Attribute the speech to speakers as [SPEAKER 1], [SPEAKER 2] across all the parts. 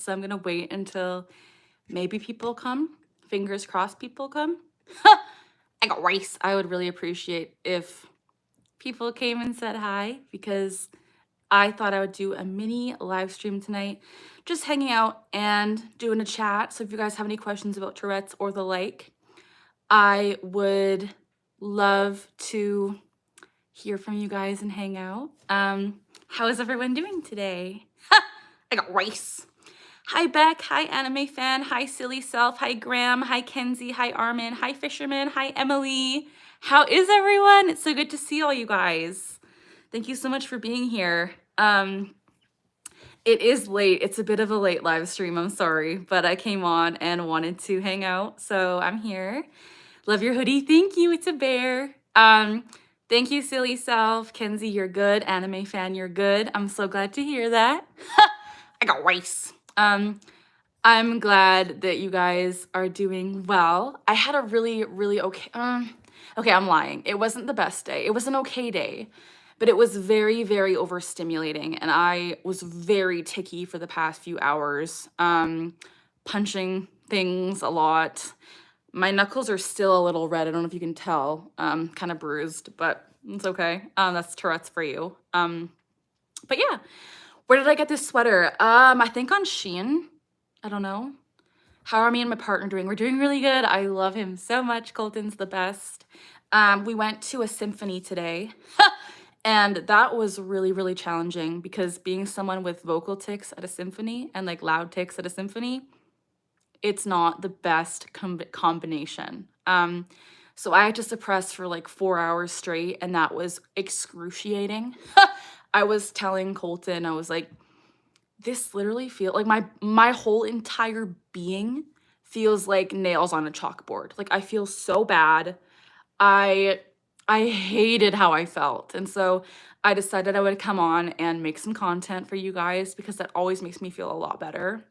[SPEAKER 1] So I'm gonna wait until maybe people come. Fingers crossed people come. I got rice. I would really appreciate if people came and said hi because I thought I would do a mini live stream tonight, just hanging out and doing a chat. So if you guys have any questions about Tourette's or the like, I would love to hear from you guys and hang out. How is everyone doing today? I got rice. Hi Beck, hi anime fan, hi silly self, hi Graham, hi Kenzie, hi Armin, hi Fisherman, hi Emily. How is everyone? It's so good to see all you guys. Thank you so much for being here. It is late. It's a bit of a late live stream, I'm sorry, but I came on and wanted to hang out, so I'm here. Love your hoodie. Thank you. It's a bear. Thank you, silly self. Kenzie, you're good. Anime fan, you're good. I'm so glad to hear that. I got rice. I'm glad that you guys are doing well. I had a really okay, okay, I'm lying. It wasn't the best day. It was an okay day, but it was very overstimulating, and I was very ticky for the past few hours, punching things a lot. My knuckles are still a little red. I don't know if you can tell, kind of bruised, but it's okay. That's Tourette's for you. But yeah, where did I get this sweater? I think on Shein. I don't know. How are me and my partner doing? We're doing really good. I love him so much. Colton's the best. We went to a symphony today, and that was really challenging because being someone with vocal tics at a symphony and like loud tics at a symphony, it's not the best combination. So I had to suppress for like 4 hours straight, and that was excruciating. I was telling Colton, I was like, this literally feels like my whole entire being feels like nails on a chalkboard. Like I feel so bad. I hated how I felt. And so I decided I would come on and make some content for you guys because that always makes me feel a lot better.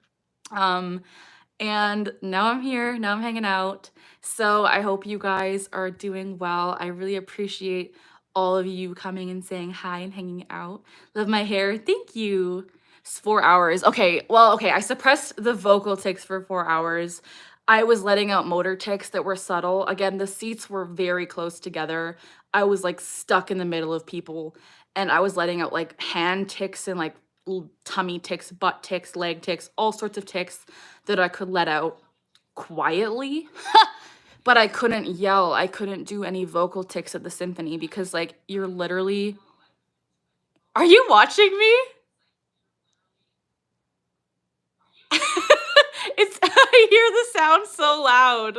[SPEAKER 1] And now I'm here, now I'm hanging out. So I hope you guys are doing well. I really appreciate all of you coming and saying hi and hanging out. Love my hair. Thank you. It's 4 hours. Okay, well, okay, I suppressed the vocal tics for 4 hours. I was letting out motor tics that were subtle. Again, the seats were very close together. I was like stuck in the middle of people, and I was letting out like hand tics and like tummy tics, butt tics, leg tics, all sorts of tics that I could let out quietly. But I couldn't yell. I couldn't do any vocal tics at the symphony because like you're literally... Are you watching me? It's I hear the sound so loud.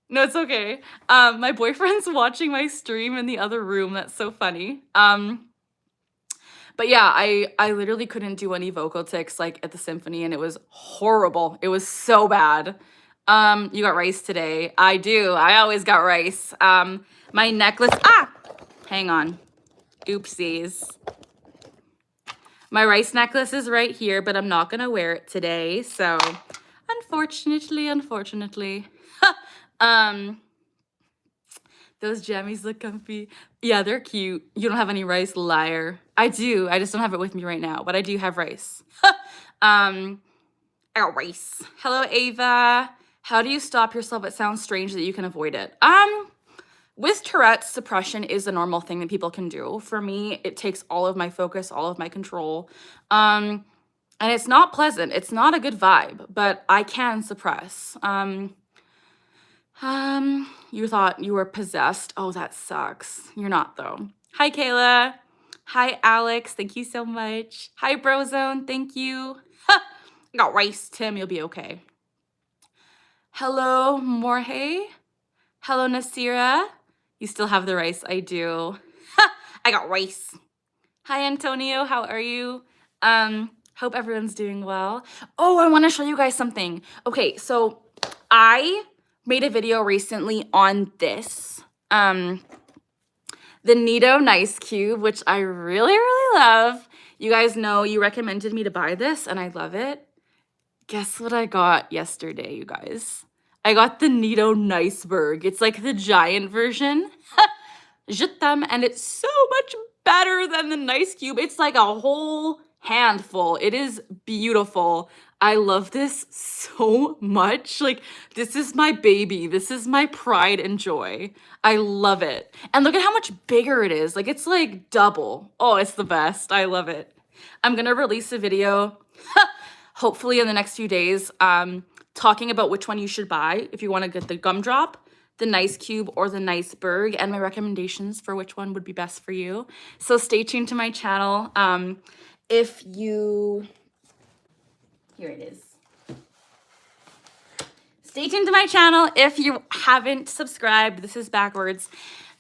[SPEAKER 1] No, it's okay. My boyfriend's watching my stream in the other room. That's so funny. But yeah, I literally couldn't do any vocal tics like at the symphony, and it was horrible. It was so bad. You got rice today. I do. I always got rice. My necklace. Hang on. Oopsies. My rice necklace is right here, but I'm not gonna wear it today. So, unfortunately. Those jammies look comfy. Yeah, they're cute. You don't have any rice, liar. I do. I just don't have it with me right now, but I do have rice. I got rice. Hello, Ava. How do you stop yourself? It sounds strange that you can avoid it. With Tourette's, suppression is a normal thing that people can do. For me, it takes all of my focus, all of my control. And it's not pleasant. It's not a good vibe, but I can suppress. You thought you were possessed. Oh, that sucks. You're not, though. Hi, Kayla. Hi, Alex. Thank you so much. Hi, Brozone. Thank you. I got rice. Tim, you'll be okay. Hello, Morhe. Hello, Nasira. You still have the rice. I do. I got rice. Hi, Antonio. How are you? Hope everyone's doing well. Oh, I want to show you guys something. Okay, so I made a video recently on this. The Nito Nice Cube, which I really love. You guys know you recommended me to buy this, and I love it. Guess what I got yesterday, you guys? I got the Nito Niceberg. It's like the giant version. Je t'aime, and it's so much better than the Nice Cube. It's like a whole handful. It is beautiful. I love this so much. Like, this is my baby. This is my pride and joy. I love it. And look at how much bigger it is. Like, it's like double. Oh, it's the best. I love it. I'm gonna release a video, hopefully in the next few days, talking about which one you should buy if you want to get the gumdrop, the nice cube, or the nice berg, and my recommendations for which one would be best for you. So stay tuned to my channel. If you, here it is. Stay tuned to my channel if you haven't subscribed. This is backwards,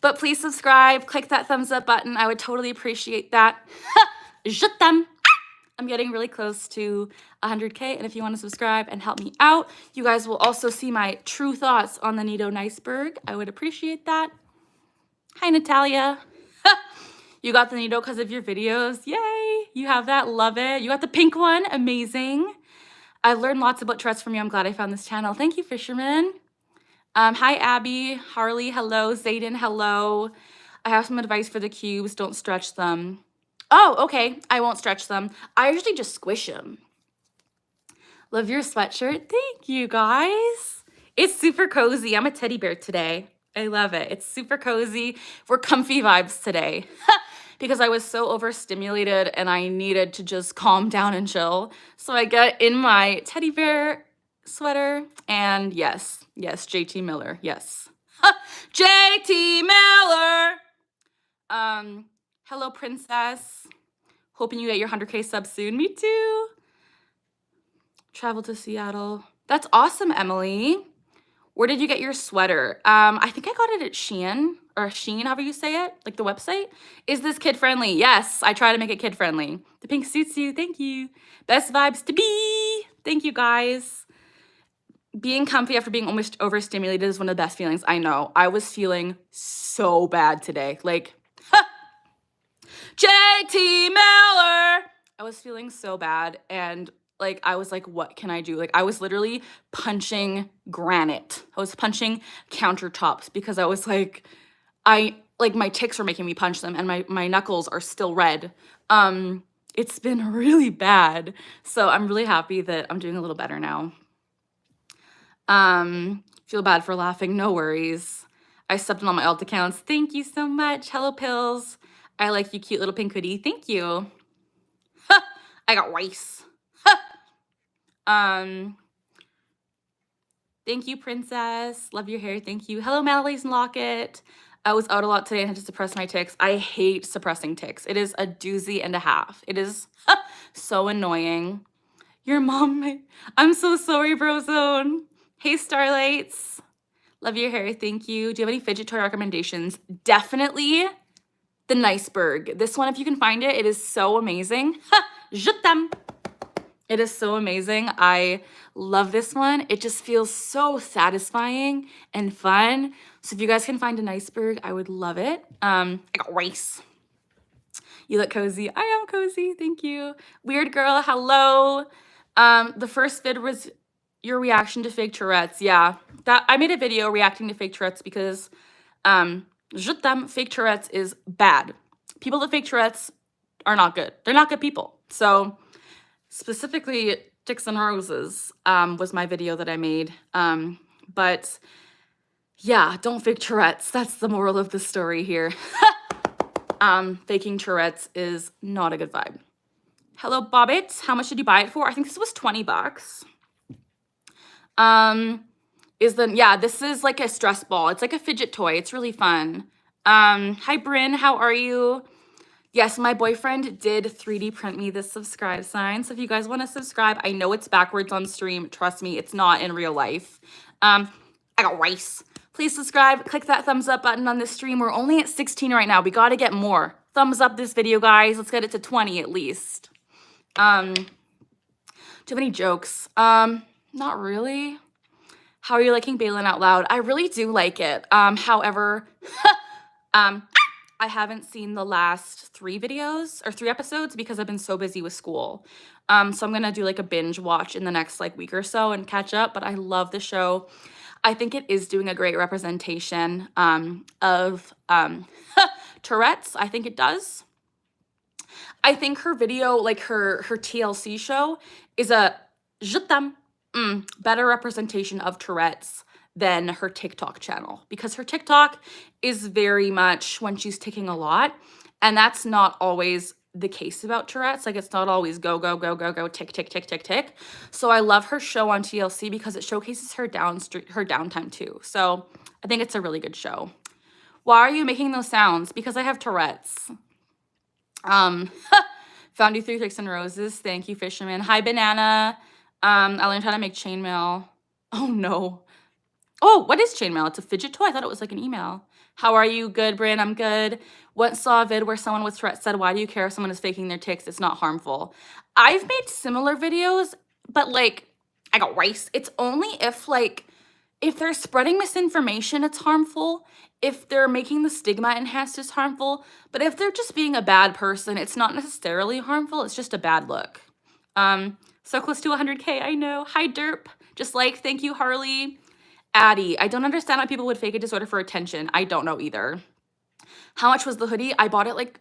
[SPEAKER 1] but please subscribe, click that thumbs up button. I would totally appreciate that. Je t'aime. I'm getting really close to 100K, and if you want to subscribe and help me out, you guys will also see my true thoughts on the Nido Niceberg. I would appreciate that. Hi, Natalia. You got the Nido because of your videos. Yay! You have that. Love it. You got the pink one. Amazing. I learned lots about Tourette's from you. I'm glad I found this channel. Thank you, Fisherman. Hi, Abby. Harley, hello. Zayden, hello. I have some advice for the cubes. Don't stretch them. Oh, okay. I won't stretch them. I usually just squish them. Love your sweatshirt. Thank you, guys. It's super cozy. I'm a teddy bear today. I love it. It's super cozy. We're comfy vibes today because I was so overstimulated and I needed to just calm down and chill. So I get in my teddy bear sweater and yes, JT Miller. Yes. JT Miller. Hello, Princess. Hoping you get your 100K sub soon. Me too. Travel to Seattle. That's awesome, Emily. Where did you get your sweater? I think I got it at Shein, or Shein, however you say it, like the website. Is this kid-friendly? Yes, I try to make it kid-friendly. The pink suits you. Thank you. Best vibes to be. Thank you, guys. Being comfy after being almost overstimulated is one of the best feelings. I know. I was feeling so bad today. Like, JT Miller. I was feeling so bad, and like I was like, what can I do? Like I was literally punching granite. I was punching countertops because I was like, my tics were making me punch them, and my knuckles are still red. It's been really bad. So I'm really happy that I'm doing a little better now. Feel bad for laughing. No worries. I stepped on all my alt accounts. Thank you so much. Hello, Pills. I like you, cute little pink hoodie. Thank you. I got rice. Thank you, Princess. Love your hair. Thank you. Hello, Mallory's Locket. I was out a lot today and had to suppress my tics. I hate suppressing tics. It is a doozy and a half. It is so annoying. Your mom, I'm so sorry, Brozone. Hey, Starlights. Love your hair. Thank you. Do you have any fidget toy recommendations? Definitely the Niceberg. This one, if you can find it, it is so amazing. Je t'aime. It is so amazing. I love this one. It just feels so satisfying and fun. So if you guys can find a Niceberg, I would love it. I got rice. You look cozy. I am cozy. Thank you. Weird girl. Hello. The first vid was your reaction to fake Tourette's. Yeah, that I made a video reacting to fake Tourette's because je t'aime, fake Tourette's is bad. People that fake Tourette's are not good. They're not good people. So specifically, Dicks and Roses was my video that I made. But yeah, don't fake Tourette's. That's the moral of the story here. Faking Tourette's is not a good vibe. Hello, Bobbit. How much did you buy it for? I think this was 20 bucks. Yeah, this is like a stress ball. It's like a fidget toy. It's really fun. Hi, Bryn. How are you? Yes, my boyfriend did 3D print me this subscribe sign. So if you guys want to subscribe, I know it's backwards on stream. Trust me, it's not in real life. I got rice. Please subscribe. Click that thumbs up button on this stream. We're only at 16 right now. We got to get more. Thumbs up this video, guys. Let's get it to 20 at least. Do you have any jokes? Not really. How are you liking Balin Out Loud? I really do like it. However, I haven't seen the last 3 videos or 3 episodes because I've been so busy with school. So I'm gonna do like a binge watch in the next like week or so and catch up, but I love the show. I think it is doing a great representation of Tourette's. I think it does. I think her video, like her TLC show, is a je t'aime, better representation of Tourette's than her TikTok channel, because her TikTok is very much when she's ticking a lot, and that's not always the case about Tourette's. Like, it's not always go, go, go, go, go, tick, tick, tick, tick, tick. So I love her show on TLC because it showcases her downtime too. So I think it's a really good show. Why are you making those sounds? Because I have Tourette's. Found you 3 Sticks and Roses. Thank you, Fisherman. Hi, Banana. I learned how to make chainmail. Oh, no. Oh, what is chainmail? It's a fidget toy. I thought it was like an email. How are you? Good, Bryn. I'm good. Once saw a vid where someone with Tourette's said, why do you care if someone is faking their tics? It's not harmful. I've made similar videos, but like, I got rice. It's only if like, if they're spreading misinformation, it's harmful. If they're making the stigma enhanced, it's harmful. But if they're just being a bad person, it's not necessarily harmful. It's just a bad look. So close to 100K, I know. Hi, Derp. Just like, thank you, Harley. Addie, I don't understand why people would fake a disorder for attention. I don't know either. How much was the hoodie? I bought it like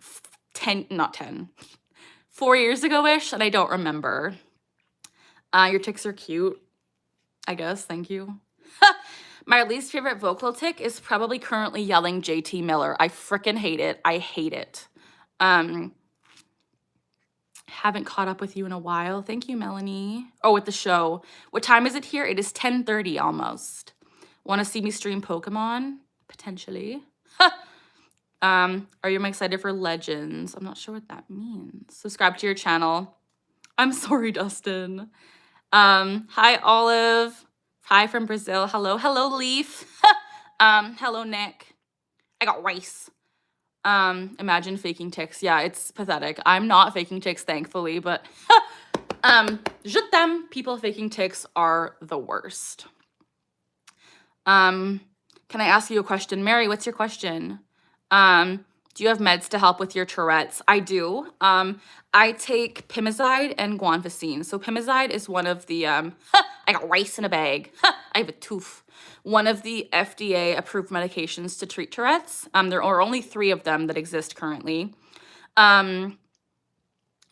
[SPEAKER 1] 4 years ago-ish, and I don't remember. Your tics are cute, I guess. Thank you. My least favorite vocal tick is probably currently yelling JT Miller. I frickin' hate it. I hate it. Haven't caught up with you in a while. Thank you, Melanie. Oh, with the show. What time is it here? It is 10:30 almost. Want to see me stream Pokemon? Potentially. Are you excited for Legends? I'm not sure what that means. Subscribe to your channel. I'm sorry, Dustin. Hi, Olive. Hi from Brazil. Hello. Hello, Leaf. Hello, Nick. I got rice. Imagine faking tics. Yeah, it's pathetic. I'm not faking tics, thankfully, but je t'aime. People faking tics are the worst. Can I ask you a question? Mary, what's your question? Do you have meds to help with your Tourette's? I do. I take Pimozide and Guanfacine. So Pimozide is one of the, I got rice in a bag. I have a tooth. One of the FDA approved medications to treat Tourette's. There are only 3 of them that exist currently.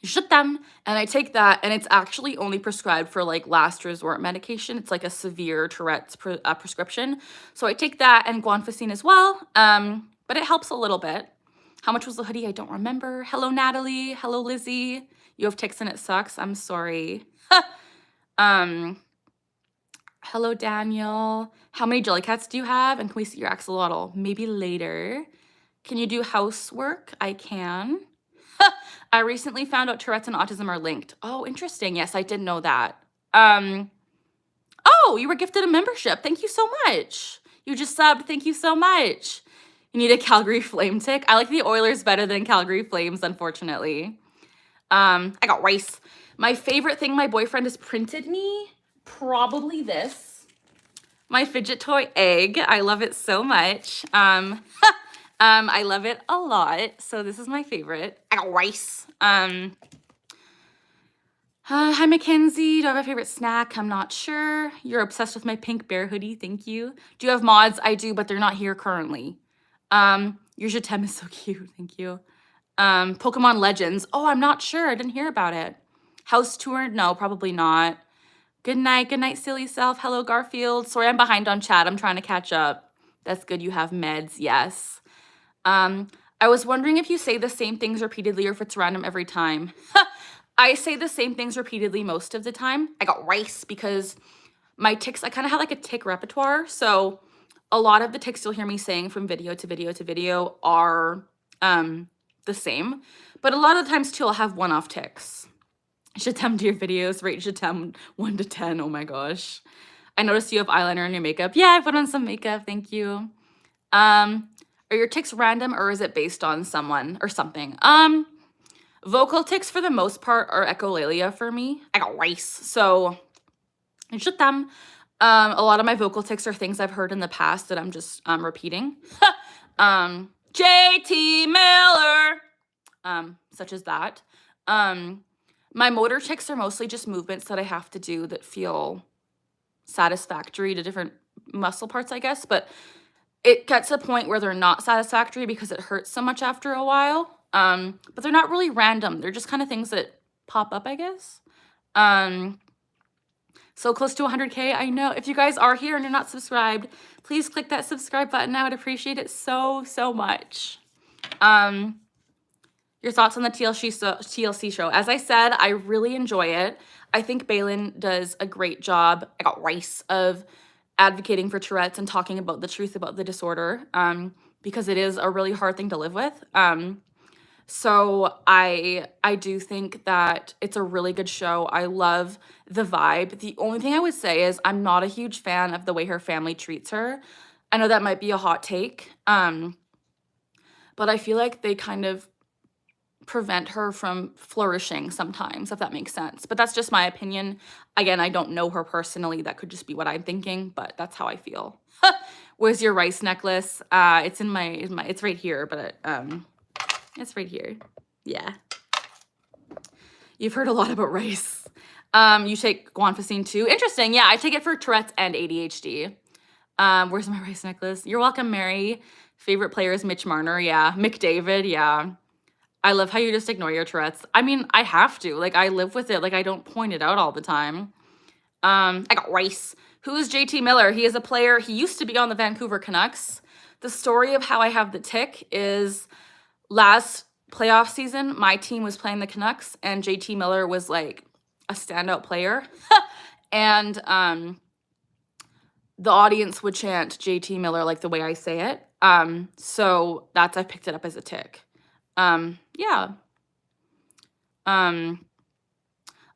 [SPEAKER 1] Je t'aime, and I take that, and it's actually only prescribed for like last resort medication. It's like a severe Tourette's prescription. So I take that and Guanfacine as well, but it helps a little bit. How much was the hoodie? I don't remember. Hello, Natalie. Hello, Lizzie. You have tics and it sucks. I'm sorry. Hello, Daniel. How many Jellycats do you have? And can we see your axolotl? Maybe later. Can you do housework? I can. I recently found out Tourette's and autism are linked. Oh, interesting. Yes, I did know that. Oh, you were gifted a membership. Thank you so much. You just subbed. Thank you so much. You need a Calgary Flame tick. I like the Oilers better than Calgary Flames, unfortunately. I got rice. My favorite thing my boyfriend has printed me, probably this. My fidget toy egg. I love it so much. I love it a lot. So this is my favorite. I got rice. Hi, Mackenzie. Do I have a favorite snack? I'm not sure. You're obsessed with my pink bear hoodie. Thank you. Do you have mods? I do, but they're not here currently. Your je t'aime is so cute. Thank you. Pokemon Legends. Oh, I'm not sure. I didn't hear about it. House tour? No, probably not. Good night. Good night, silly self. Hello, Garfield. Sorry, I'm behind on chat. I'm trying to catch up. That's good. You have meds. Yes. I was wondering if you say the same things repeatedly or if it's random every time. I say the same things repeatedly most of the time. I got rice because my tics, I kind of have like a tic repertoire. So a lot of the tics you'll hear me saying from video to video to video are the same. But a lot of the times too, I'll have one-off tics. Je t'aime to your videos. Rate je t'aime 1 to 10. Oh my gosh. I noticed you have eyeliner in your makeup. Yeah, I put on some makeup. Thank you. Are your tics random or is it based on someone or something? Vocal tics for the most part are echolalia for me. I got rice. So je t'aime. A lot of my vocal tics are things I've heard in the past that I'm just repeating. JT Miller. Such as that. My motor tics are mostly just movements that I have to do that feel satisfactory to different muscle parts, I guess. But it gets to a point where they're not satisfactory because it hurts so much after a while. But they're not really random. They're just kind of things that pop up, I guess. So close to 100K. I know. If you guys are here and you're not subscribed, please click that subscribe button. I would appreciate it so, so much. Your thoughts on the TLC show. As I said, I really enjoy it. I think Balin does a great job. I got rice of advocating for Tourette's and talking about the truth about the disorder, because it is a really hard thing to live with. So I do think that it's a really good show. I love the vibe. The only thing I would say is I'm not a huge fan of the way her family treats her. I know that might be a hot take, but I feel like they kind of prevent her from flourishing sometimes, if that makes sense. But that's just my opinion. Again, I don't know her personally. That could just be what I'm thinking, but that's how I feel. Where's your rice necklace? It's in my it's right here, but it's right here. Yeah. You've heard a lot about rice. You take guanfacine too. Interesting. Yeah, I take it for Tourette's and ADHD. Where's my rice necklace? You're welcome, Mary. Favorite player is Mitch Marner. Yeah. McDavid. Yeah. I love how you just ignore your Tourette's. I mean, I have to. Like, I live with it. Like, I don't point it out all the time. I got rice. Who is JT Miller? He is a player. He used to be on the Vancouver Canucks. The story of how I have the tick is last playoff season, my team was playing the Canucks, and JT Miller was, like, a standout player. And the audience would chant JT Miller like the way I say it. So I picked it up as a tick. Yeah.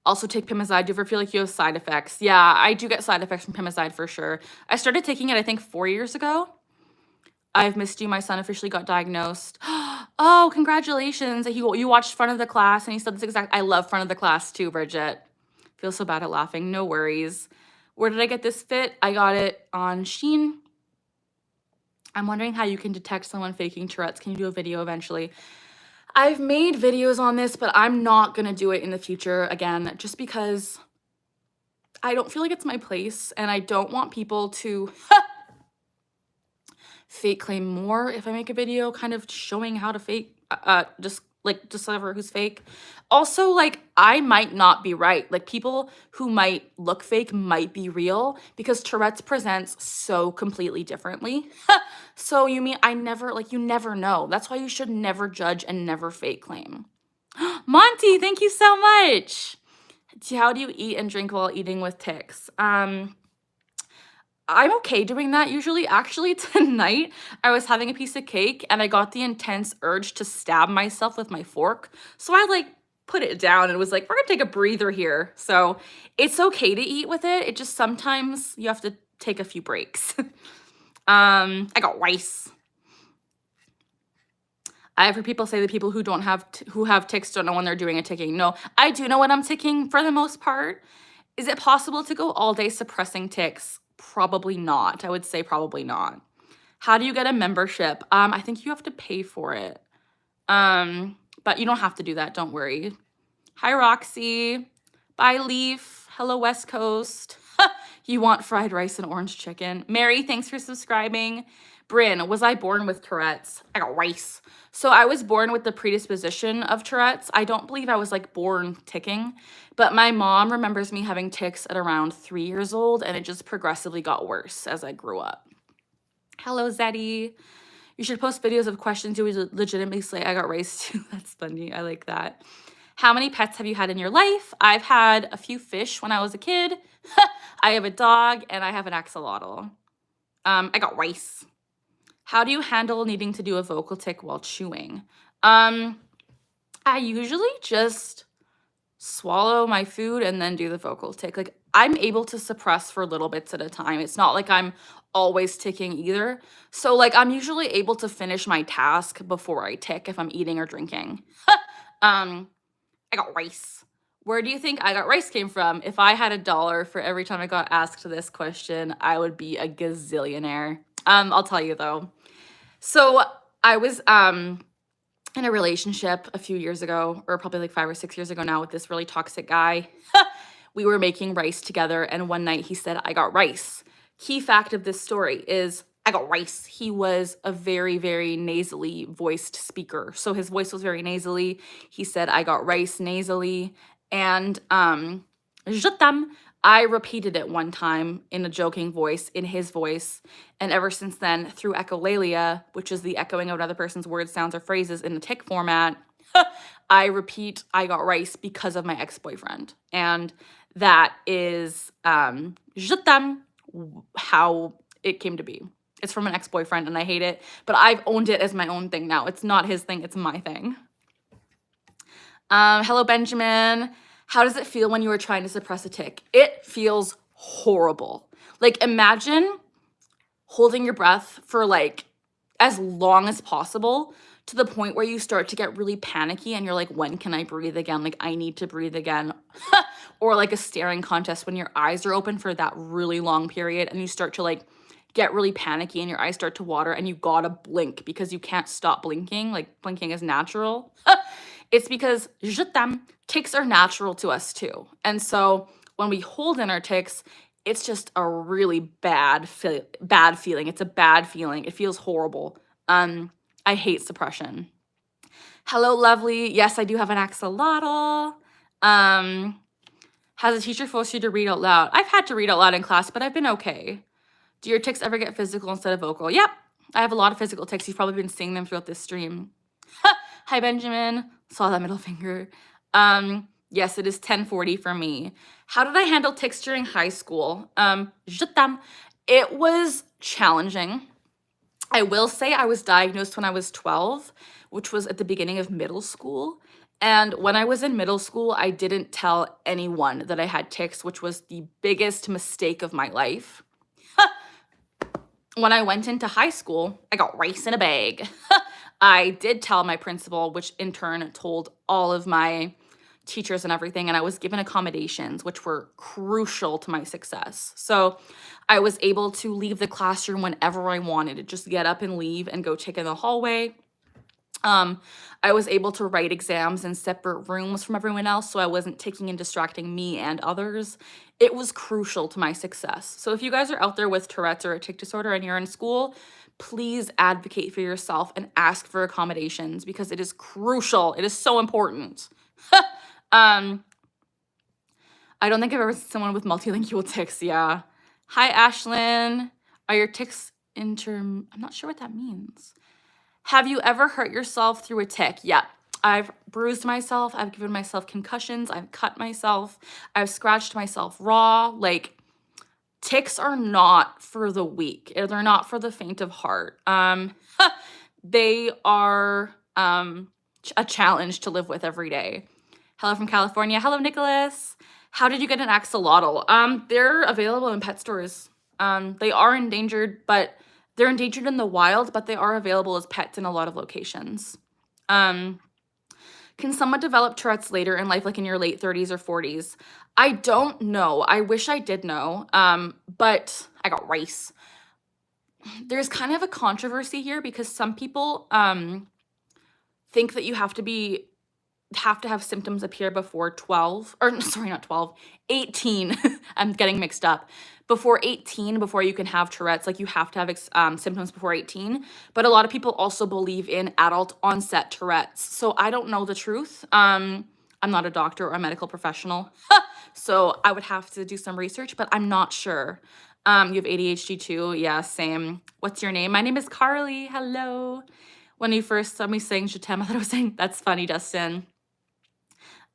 [SPEAKER 1] Also take Pimazide. Do you ever feel like you have side effects? Yeah, I do get side effects from Pimazide for sure. I started taking it, I think, 4 years ago. I've missed you. My son officially got diagnosed. Oh, congratulations. You watched Front of the Class, and he said this exact. I love Front of the Class too, Bridget. Feel so bad at laughing. No worries. Where did I get this fit? I got it on Shein. I'm wondering how you can detect someone faking Tourette's. Can you do a video eventually? I've made videos on this, but I'm not going to do it in the future again, just because I don't feel like it's my place, and I don't want people to fake claim more if I make a video kind of showing how to fake, just discover who's fake. Also, like, I might not be right. Like, people who might look fake might be real, because Tourette's presents so completely differently. So you never know. That's why you should never judge and never fake claim. Monty, thank you so much. How do you eat and drink while eating with tics? I'm okay doing that usually. Actually, tonight I was having a piece of cake and I got the intense urge to stab myself with my fork. So I put it down and was like, we're gonna take a breather here. So it's okay to eat with it. It just sometimes you have to take a few breaks. I got rice. I've heard people say that people who have tics don't know when they're doing a ticking. No, I do know when I'm ticking for the most part. Is it possible to go all day suppressing tics? Probably not. I would say probably not. How do you get a membership? I think you have to pay for it. But you don't have to do that. Don't worry. Hi, Roxy. Bye, Leaf. Hello, West Coast. You want fried rice and orange chicken. Mary, thanks for subscribing. Bryn, was I born with Tourette's? I got rice. So I was born with the predisposition of Tourette's. I don't believe I was born ticking, but my mom remembers me having tics at around 3 years old, and it just progressively got worse as I grew up. Hello, Zeddy. You should post videos of questions you would legitimately say. I got rice too. That's funny. I like that. How many pets have you had in your life? I've had a few fish when I was a kid. I have a dog, and I have an axolotl. I got rice. How do you handle needing to do a vocal tic while chewing? I usually just swallow my food and then do the vocal tic. I'm able to suppress for little bits at a time. It's not like I'm always ticking either. So I'm usually able to finish my task before I tic if I'm eating or drinking. I got rice. Where do you think I got rice came from? If I had $1 for every time I got asked this question, I would be a gazillionaire. I'll tell you though. So I was in a relationship a few years ago, or probably 5 or 6 years ago now, with this really toxic guy. We were making rice together, and one night he said, I got rice. Key fact of this story is I got rice. He was a very, very nasally voiced speaker. So his voice was very nasally. He said, I got rice nasally. And je t'aime. I repeated it one time in a joking voice, in his voice. And ever since then, through echolalia, which is the echoing of another person's words, sounds, or phrases in the tick format, I repeat, I got rice because of my ex-boyfriend. And that is je t'aime, how it came to be. It's from an ex-boyfriend and I hate it, but I've owned it as my own thing now. It's not his thing, it's my thing. Hello, Benjamin. How does it feel when you are trying to suppress a tick? It feels horrible. Like, imagine holding your breath for like as long as possible to the point where you start to get really panicky and you're like, when can I breathe again? Like, I need to breathe again. Or like a staring contest when your eyes are open for that really long period and you start to like get really panicky and your eyes start to water and you gotta blink because you can't stop blinking. Like, blinking is natural. It's because je t'aime, ticks are natural to us too. And so when we hold in our ticks, it's just a really bad feeling. It's a bad feeling. It feels horrible. I hate suppression. Hello, lovely. Yes, I do have an axolotl. Has a teacher forced you to read out loud? I've had to read out loud in class, but I've been okay. Do your tics ever get physical instead of vocal? Yep. I have a lot of physical tics. You've probably been seeing them throughout this stream. Hi, Benjamin. Saw that middle finger. Yes, it is 10:40 for me. How did I handle tics during high school? Je t'aime. It was challenging. I will say I was diagnosed when I was 12, which was at the beginning of middle school. And when I was in middle school, I didn't tell anyone that I had tics, which was the biggest mistake of my life. When I went into high school, I got rice in a bag. I did tell my principal, which in turn told all of my teachers and everything, and I was given accommodations, which were crucial to my success. So I was able to leave the classroom whenever I wanted to, just get up and leave and go tick in the hallway. I was able to write exams in separate rooms from everyone else, so I wasn't ticking and distracting me and others. It was crucial to my success. So if you guys are out there with Tourette's or a tic disorder and you're in school, please advocate for yourself and ask for accommodations because it is crucial. It is so important. I don't think I've ever seen someone with multilingual tics. Yeah. Hi, Ashlyn. Are your tics I'm not sure what that means. Have you ever hurt yourself through a tick? Yeah. I've bruised myself. I've given myself concussions. I've cut myself. I've scratched myself raw. Like, ticks are not for the weak. They're not for the faint of heart. They are a challenge to live with every day. Hello from California. Hello, Nicholas. How did you get an axolotl? They're available in pet stores. They are endangered, but they're endangered in the wild, but they are available as pets in a lot of locations. Can someone develop Tourette's later in life, like in your late 30s or 40s? I don't know. I wish I did know, but I got rice. There's kind of a controversy here because some people think that you have to have symptoms appear before 12, or sorry, not 12, 18. I'm getting mixed up. Before 18, before you can have Tourette's, like you have to have symptoms before 18. But a lot of people also believe in adult onset Tourette's. So I don't know the truth. I'm not a doctor or a medical professional. So I would have to do some research, but I'm not sure. You have ADHD too? Yeah, same. What's your name? My name is Carly. Hello. When you first saw me saying je t'aime, I thought I was saying, that's funny, Dustin.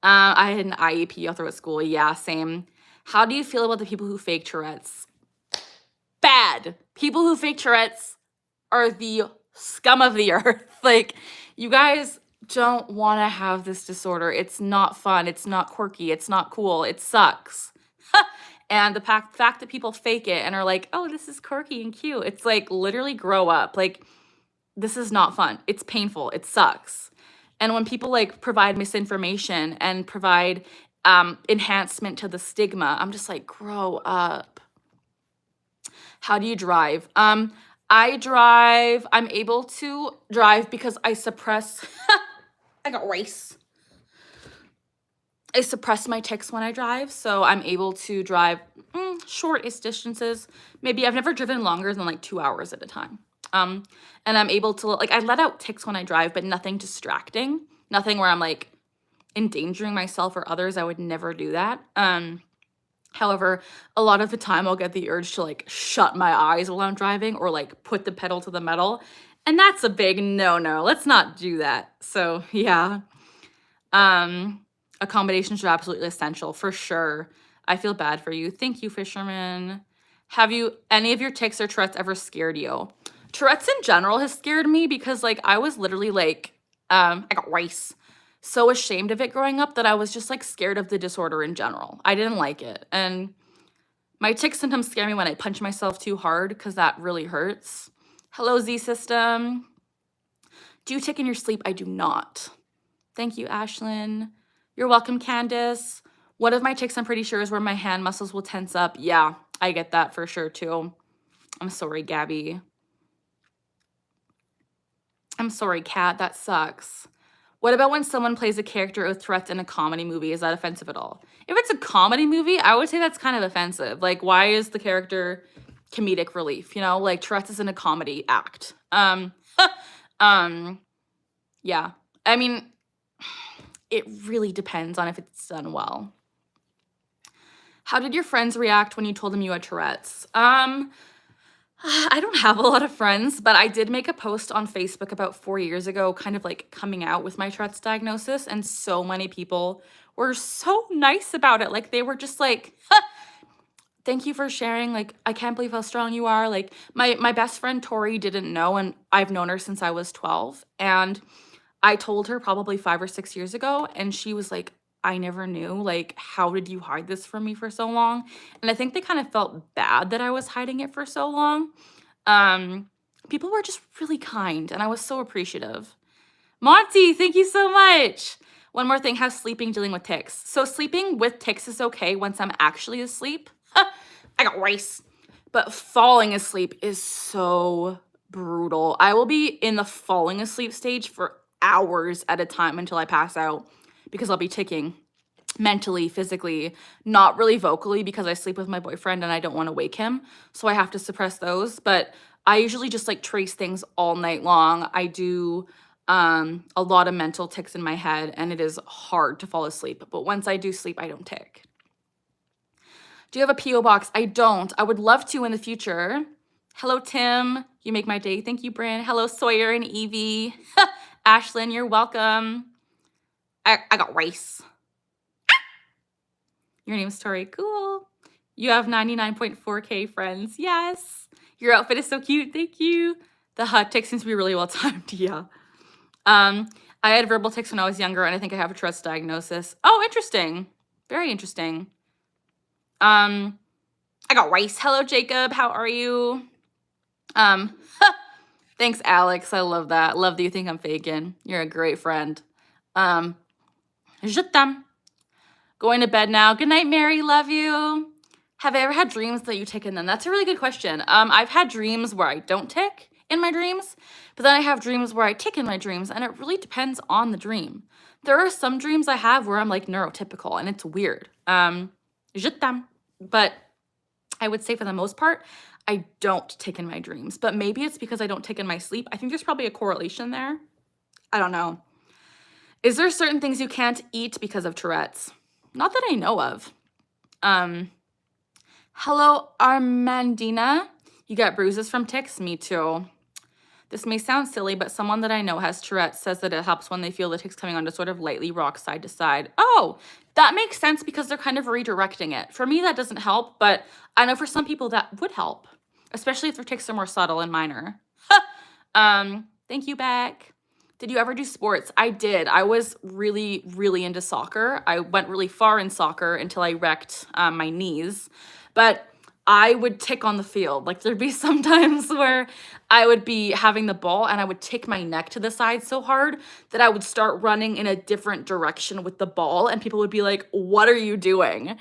[SPEAKER 1] I had an IEP all throughout school. Yeah, same. How do you feel about the people who fake Tourette's? Bad. People who fake Tourette's are the scum of the earth. Like, you guys don't want to have this disorder. It's not fun. It's not quirky. It's not cool. It sucks. And the fact that people fake it and are like, oh, this is quirky and cute. It's like, literally grow up. Like, this is not fun. It's painful. It sucks. And when people like provide misinformation and provide enhancement to the stigma, I'm just like, grow up. How do you drive? I drive. I'm able to drive because I suppress. I got rice. I suppress my tics when I drive, so I'm able to drive shortest distances. Maybe I've never driven longer than like 2 hours at a time. And I'm able to, like, I let out tics when I drive, but nothing distracting, nothing where I'm like endangering myself or others. I would never do that. However, a lot of the time I'll get the urge to like shut my eyes while I'm driving or like put the pedal to the metal. And that's a big no-no. Let's not do that. So yeah. Accommodations are absolutely essential for sure. I feel bad for you. Thank you, Fisherman. Have any of your tics or Tourette's ever scared you? Tourette's in general has scared me because like I was literally like, I got rice. So ashamed of it growing up that I was just like scared of the disorder in general. I didn't like it. And my tics sometimes scare me when I punch myself too hard because that really hurts. Hello, Z System. Do you tic in your sleep? I do not. Thank you, Ashlyn. You're welcome, Candace. One of my tics, I'm pretty sure, is where my hand muscles will tense up. Yeah, I get that for sure, too. I'm sorry, Gabby. I'm sorry, Kat. That sucks. What about when someone plays a character with Tourette's in a comedy movie? Is that offensive at all? If it's a comedy movie, I would say that's kind of offensive. Like, why is the character comedic relief? You know, like Tourette's is in a comedy act. Yeah. I mean, it really depends on if it's done well. How did your friends react when you told them you had Tourette's? I don't have a lot of friends, but I did make a post on Facebook about 4 years ago, kind of like coming out with my Tourette's diagnosis, and so many people were so nice about it. Like, they were just like, thank you for sharing. Like, I can't believe how strong you are. Like, my best friend Tori didn't know, and I've known her since I was 12, and I told her probably 5 or 6 years ago, and she was like, I never knew. Like, how did you hide this from me for so long? And I think they kind of felt bad that I was hiding it for so long. People were just really kind, and I was so appreciative. Monty, thank you so much. One more thing, how's sleeping dealing with tics? So sleeping with tics is okay once I'm actually asleep. I got rice. But falling asleep is so brutal. I will be in the falling asleep stage for hours at a time until I pass out because I'll be ticking mentally, physically, not really vocally because I sleep with my boyfriend and I don't want to wake him. So I have to suppress those. But I usually just like trace things all night long. I do a lot of mental tics in my head and it is hard to fall asleep. But once I do sleep, I don't tic. Do you have a P.O. box? I don't. I would love to in the future. Hello, Tim. You make my day. Thank you, Bryn. Hello, Sawyer and Evie. Ashlyn, you're welcome. I got rice. Your name's Tori. Cool. You have 99.4K friends. Yes. Your outfit is so cute. Thank you. The hot tick seems to be really well timed. Yeah. I had verbal tics when I was younger, and I think I have a Tourette's diagnosis. Oh, interesting. Very interesting. I got rice. Hello, Jacob. How are you? Thanks, Alex. I love that. Love that you think I'm faking. You're a great friend. Je t'aime. Going to bed now. Good night, Mary. Love you. Have I ever had dreams that you tic in them? That's a really good question. I've had dreams where I don't tic in my dreams, but then I have dreams where I tic in my dreams, and it really depends on the dream. There are some dreams I have where I'm like neurotypical, and it's weird. Je t'aime. But I would say for the most part, I don't tic in my dreams. But maybe it's because I don't tic in my sleep. I think there's probably a correlation there. I don't know. Is there certain things you can't eat because of Tourette's? Not that I know of. Hello, Armandina. You got bruises from tics? Me too. This may sound silly, but someone that I know has Tourette's says that it helps when they feel the tics coming on to sort of lightly rock side to side. Oh, that makes sense because they're kind of redirecting it. For me, that doesn't help, but I know for some people that would help, especially if their tics are more subtle and minor. Thank you, Beck. Did you ever do sports? I did. I was really, really into soccer. I went really far in soccer until I wrecked my knees. But I would tic on the field. Like, there'd be some times where I would be having the ball and I would tic my neck to the side so hard that I would start running in a different direction with the ball, and people would be like, what are you doing?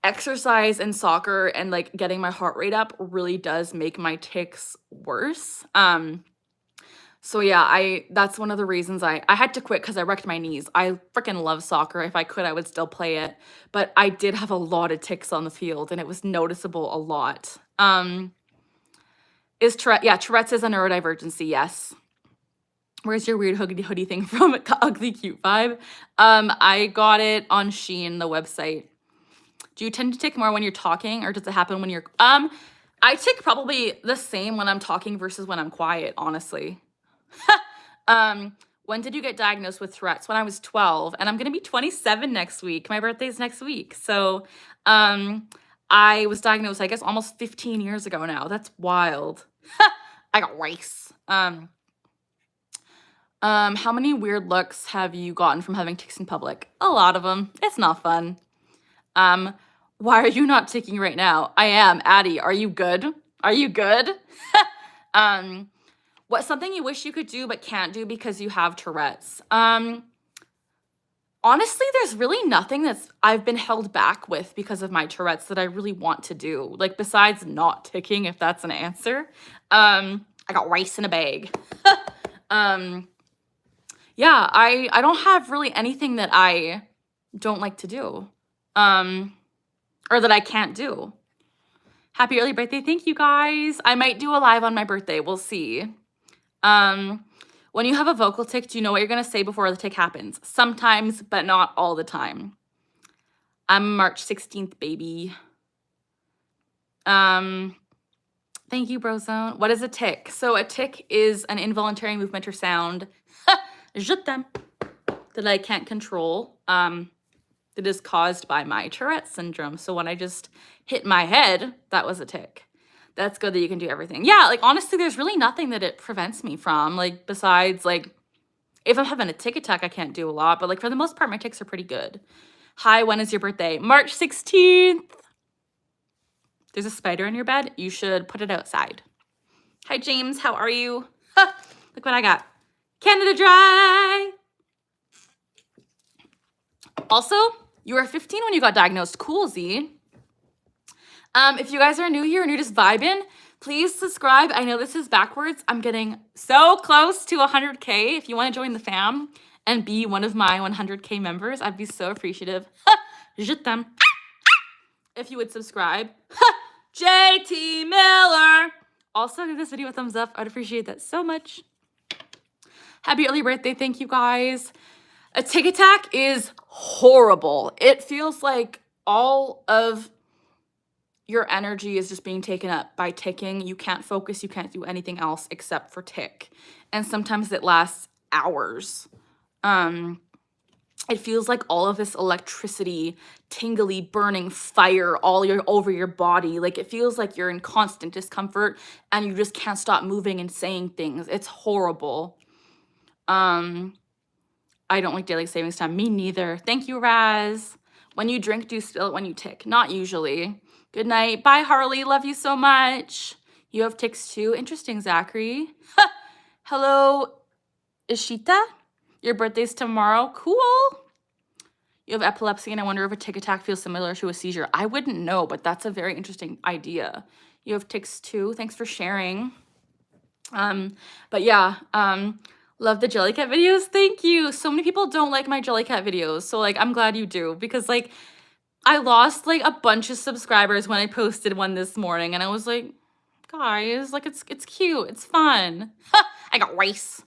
[SPEAKER 1] Exercise and soccer and like getting my heart rate up really does make my tics worse. So yeah, that's one of the reasons I had to quit because I wrecked my knees. I freaking love soccer. If I could, I would still play it. But I did have a lot of ticks on the field and it was noticeable a lot. Is Tourette, yeah, Tourette's is a neurodivergency, yes. Where's your weird hoodie thing from? Ugly cute vibe. I got it on Shein, the website. Do you tend to tick more when you're talking or does it happen when you're I tick probably the same when I'm talking versus when I'm quiet, honestly. When did you get diagnosed with Tourette's? When I was 12, and I'm gonna be 27 next week. My birthday's next week. So I was diagnosed, I guess, almost 15 years ago now. That's wild. I got rice. How many weird looks have you gotten from having ticks in public? A lot of them. It's not fun. Why are you not ticking right now? I am. Addie, are you good? Are you good? What's something you wish you could do but can't do because you have Tourette's? Honestly, there's really nothing I've been held back with because of my Tourette's that I really want to do. Like, besides not ticking, if that's an answer. I got rice in a bag. Yeah, I don't have really anything that I don't like to do. Or that I can't do. Happy early birthday. Thank you, guys. I might do a live on my birthday. We'll see. When you have a vocal tick, do you know what you're going to say before the tick happens? Sometimes, but not all the time. I'm March 16th, baby. Thank you, Brozone. What is a tick? So a tick is an involuntary movement or sound je t'aime, that I can't control. That is caused by my Tourette syndrome. So when I just hit my head, that was a tick. That's good that you can do everything. Yeah, like, honestly, there's really nothing that it prevents me from. Like, besides, like, if I'm having a tick attack, I can't do a lot. But, like, for the most part, my ticks are pretty good. Hi, when is your birthday? March 16th. There's a spider in your bed. You should put it outside. Hi, James. How are you? Look what I got. Canada Dry. Also, you were 15 when you got diagnosed. Cool, Z. If you guys are new here and you're just vibing, please subscribe. I know this is backwards. I'm getting so close to 100K. If you want to join the fam and be one of my 100K members, I'd be so appreciative. Je t'aime. If you would subscribe. JT Miller. Also, give this video a thumbs up. I'd appreciate that so much. Happy early birthday. Thank you, guys. A tick attack is horrible. It feels like all of your energy is just being taken up by ticking. You can't focus. You can't do anything else except for tick. And sometimes it lasts hours. It feels like all of this electricity, tingly, burning fire over your body. Like, it feels like you're in constant discomfort and you just can't stop moving and saying things. It's horrible. I don't like daily savings time. Me neither. Thank you, Raz. When you drink, do you spill it when you tick? Not usually. Good night. Bye, Harley. Love you so much. You have ticks too? Interesting, Zachary. Hello, Ishita. Your birthday's tomorrow. Cool. You have epilepsy, and I wonder if a tick attack feels similar to a seizure. I wouldn't know, but that's a very interesting idea. You have ticks too. Thanks for sharing. But yeah, love the Jellycat videos. Thank you. So many people don't like my Jellycat videos. So, like, I'm glad you do, because, like, I lost, like, a bunch of subscribers when I posted one this morning, and I was like, guys, like, it's cute. It's fun. I got rice.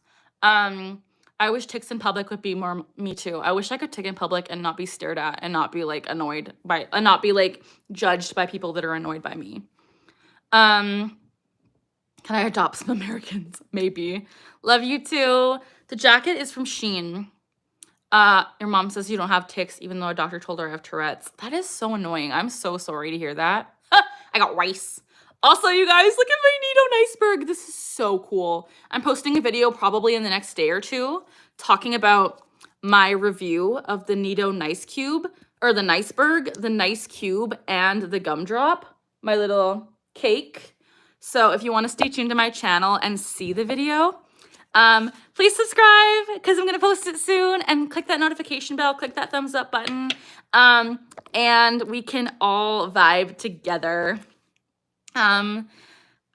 [SPEAKER 1] I wish ticks in public would be more me too. I wish I could tick in public and not be stared at and not be, like, annoyed by, and not be, like, judged by people that are annoyed by me. Can I adopt some Americans? Maybe. Love you too. The jacket is from Shein. Your mom says you don't have ticks, even though a doctor told her I have Tourette's. That is so annoying. I'm so sorry to hear that. I got rice. Also, you guys, look at my Nido iceberg. This is so cool. I'm posting a video probably in the next day or two talking about my review of the Nido Nice Cube, or the Niceberg, the Nice Cube, and the Gumdrop, my little cake. So if you want to stay tuned to my channel and see the video, please subscribe, because I'm going to post it soon, and click that notification bell, click that thumbs up button, and we can all vibe together. I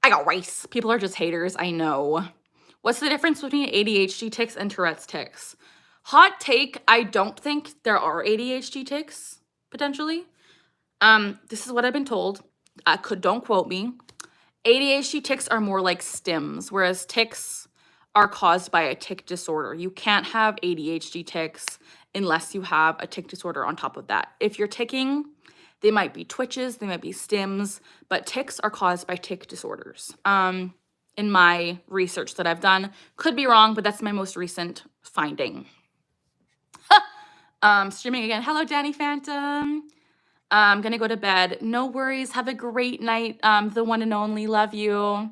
[SPEAKER 1] got rice. People are just haters, I know. What's the difference between ADHD tics and Tourette's tics? Hot take, I don't think there are ADHD tics, potentially. This is what I've been told. Don't quote me. ADHD tics are more like stims, whereas tics are caused by a tic disorder. You can't have ADHD tics unless you have a tic disorder on top of that. If you're ticking, they might be twitches, they might be stims, but tics are caused by tic disorders. In my research that I've done, could be wrong, but that's my most recent finding. Streaming again. Hello, Danny Phantom. I'm gonna go to bed. No worries. Have a great night. The one and only. Love you.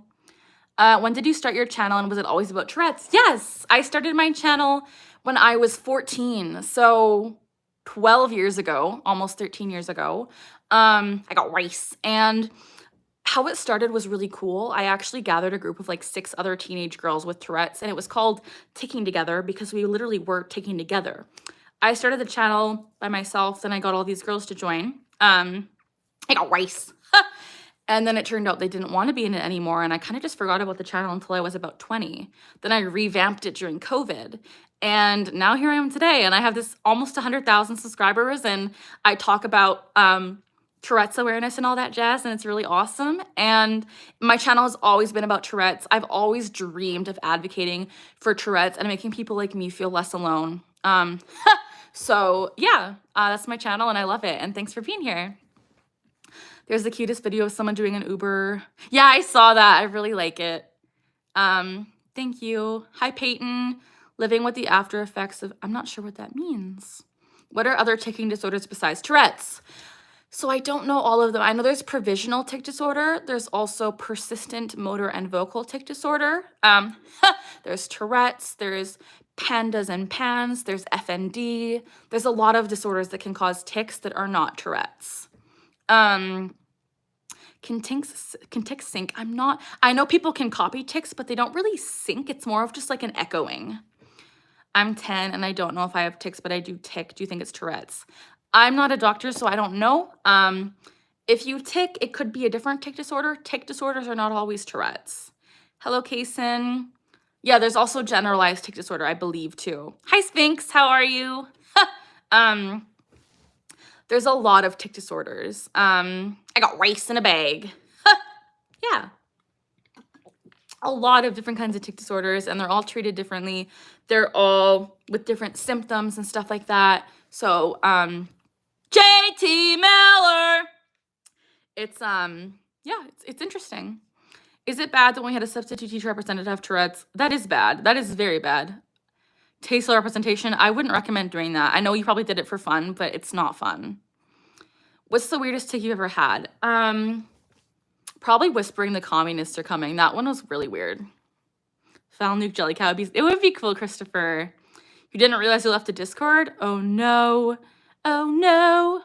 [SPEAKER 1] When did you start your channel, and was it always about Tourette's? Yes, I started my channel when I was 14, so 12 years ago, almost 13 years ago. I got rice, and how it started was really cool. I actually gathered a group of like 6 other teenage girls with Tourette's, and it was called Ticking Together because we literally were ticking together. I started the channel by myself, then I got all these girls to join. I got rice. And then it turned out they didn't want to be in it anymore, and I kind of just forgot about the channel until I was about 20. Then I revamped it during COVID, and now here I am today, and I have this almost 100,000 subscribers, and I talk about Tourette's awareness and all that jazz, and it's really awesome. And my channel has always been about Tourette's. I've always dreamed of advocating for Tourette's and making people like me feel less alone. So yeah, that's my channel, and I love it, and thanks for being here. There's the cutest video of someone doing an Uber. Yeah, I saw that. I really like it. Thank you. Hi, Peyton. Living with the after effects of, I'm not sure what that means. What are other ticking disorders besides Tourette's? So I don't know all of them. I know there's provisional tic disorder. There's also persistent motor and vocal tic disorder. There's Tourette's. There's pandas and pans. There's FND. There's a lot of disorders that can cause tics that are not Tourette's. Can tics sync? I know people can copy tics, but they don't really sync. It's more of just like an echoing. I'm 10 and I don't know if I have tics, but I do tic. Do you think it's Tourette's? I'm not a doctor, so I don't know. If you tic, it could be a different tic disorder. Tic disorders are not always Tourette's. Hello, Kaysen. Yeah, there's also generalized tic disorder, I believe, too. Hi, Sphinx. How are you? There's a lot of tic disorders. I got rice in a bag. Yeah. A lot of different kinds of tic disorders, and they're all treated differently. They're all with different symptoms and stuff like that. So, JT Miller. It's, yeah, it's interesting. Is it bad that when we had a substitute teacher representative have Tourette's? That is bad. That is very bad. Tasteful representation, I wouldn't recommend doing that. I know you probably did it for fun, but it's not fun. What's the weirdest tic you ever had? Probably whispering the communists are coming. That one was really weird. Foul nuke jelly cow. It would be cool, Christopher. You didn't realize you left the Discord? Oh no. Oh no.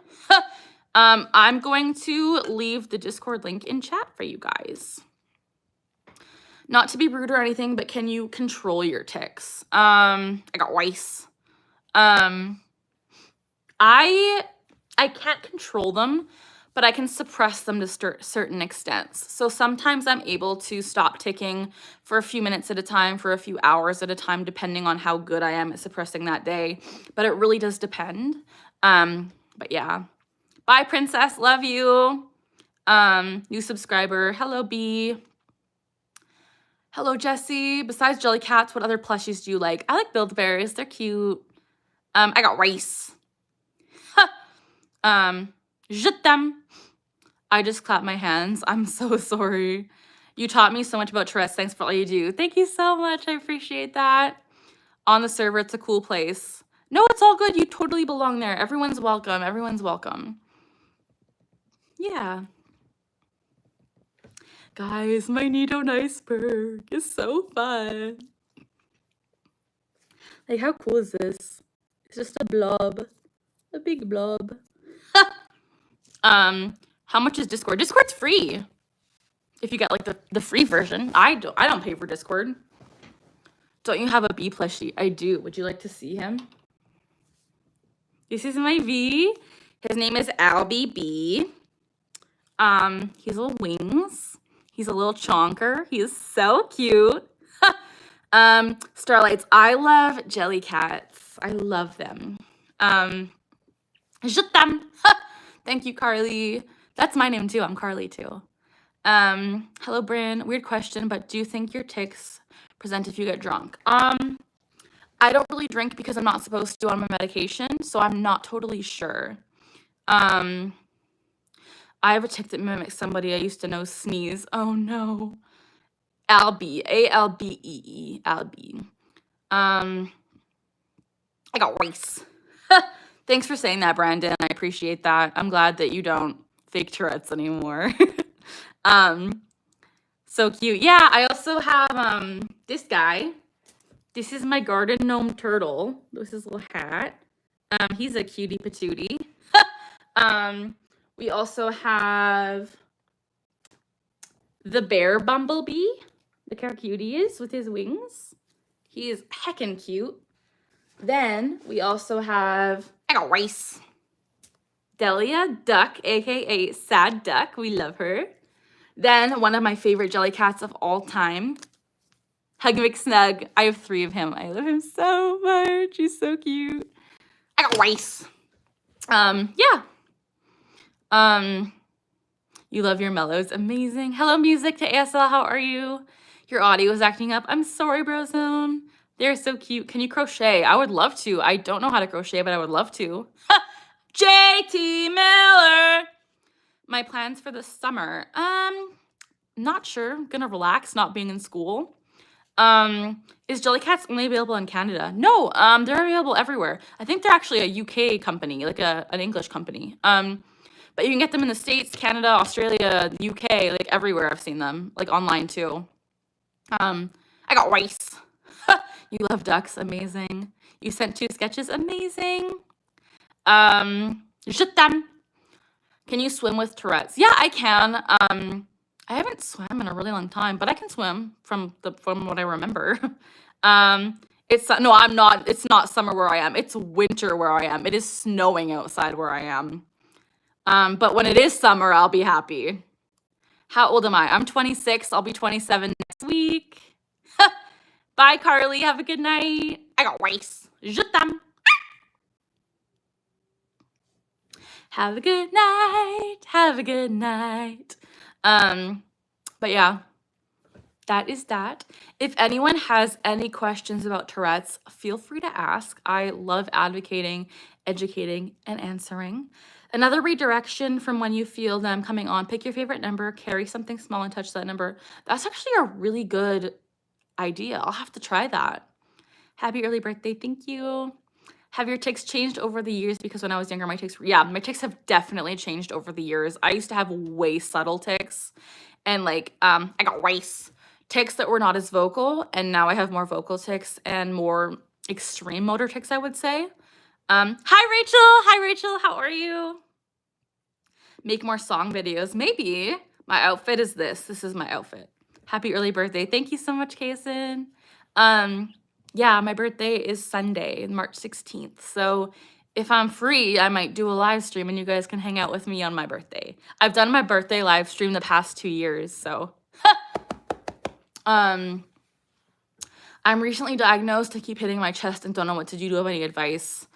[SPEAKER 1] I'm going to leave the Discord link in chat for you guys. Not to be rude or anything, but can you control your tics? I got rice. I can't control them, but I can suppress them to certain extents. So sometimes I'm able to stop ticking for a few minutes at a time, for a few hours at a time, depending on how good I am at suppressing that day. But it really does depend. But yeah. Bye, Princess. Love you. New subscriber. Hello, B. Hello, Jessie. Besides jelly cats, what other plushies do you like? I like Build-A-Bears. They're cute. I got rice. Je t'aime. I just clapped my hands. I'm so sorry. You taught me so much about Tourette's. Thanks for all you do. Thank you so much. I appreciate that. On the server, it's a cool place. No, it's all good. You totally belong there. Everyone's welcome. Everyone's welcome. Yeah. Guys, my Neato iceberg is so fun. Like, how cool is this? It's just a blob. A big blob. How much is Discord? Discord's free. If you get like the free version. I don't pay for Discord. Don't you have a B plushie? I do. Would you like to see him? This is my V. His name is Albie B. He's little wings. He's a little chonker. He is so cute. Starlights, I love jelly cats. I love them. Je t'aime. Thank you, Carly. That's my name too. I'm Carly too. Hello, Bryn. Weird question, but do you think your tics present if you get drunk? I don't really drink because I'm not supposed to on my medication, so I'm not totally sure. I have a tic that mimics somebody I used to know sneeze. Oh no. Albie, A-L-B-E-E, Albie. I got race. Thanks for saying that, Brandon. I appreciate that. I'm glad that you don't fake Tourette's anymore. So cute. Yeah, I also have this guy. This is my garden gnome turtle. This is a little hat. He's a cutie patootie. We also have the bear bumblebee. Look how cute he is with his wings. He is heckin' cute. Then we also have, I got Rice. Delia Duck, aka Sad Duck. We love her. Then one of my favorite jelly cats of all time, Hug McSnug. I have 3 of him. I love him so much. He's so cute. I got Rice. Yeah. You love your mellows. Amazing. Hello, music to ASL. How are you? Your audio is acting up. I'm sorry, Brozone. They're so cute. Can you crochet? I would love to. I don't know how to crochet, but I would love to. JT Miller. My plans for the summer. Not sure. I'm gonna relax, not being in school. Is Jellycats only available in Canada? No, they're available everywhere. I think they're actually a UK company, like an English company. But you can get them in the States, Canada, Australia, UK, like everywhere. I've seen them, like online too. I got Rice. You love ducks, amazing. You sent 2 sketches, amazing. Je t'aime. Can you swim with Tourette's? Yeah, I can. I haven't swam in a really long time, but I can swim from what I remember. It's not summer where I am. It's winter where I am. It is snowing outside where I am. But when it is summer, I'll be happy. How old am I? I'm 26. I'll be 27 next week. Bye, Carly. Have a good night. I got Rice. Je t'aime. Have a good night. Have a good night. But yeah, that is that. If anyone has any questions about Tourette's, feel free to ask. I love advocating, educating, and answering. Another redirection from when you feel them coming on, pick your favorite number, carry something small and touch that number. That's actually a really good idea. I'll have to try that. Happy early birthday. Thank you. Have your tics changed over the years? Because when I was younger, my tics have definitely changed over the years. I used to have way subtle tics and like, I got Rice tics that were not as vocal. And now I have more vocal tics and more extreme motor tics, I would say. Hi, Rachel. How are you? Make more song videos. Maybe. My outfit is this. This is my outfit. Happy early birthday. Thank you so much, Kason. Yeah, my birthday is Sunday, March 16th. So if I'm free, I might do a live stream and you guys can hang out with me on my birthday. I've done my birthday live stream the past 2 years, so. I'm recently diagnosed. I keep hitting my chest and don't know what to do. Do you have any advice?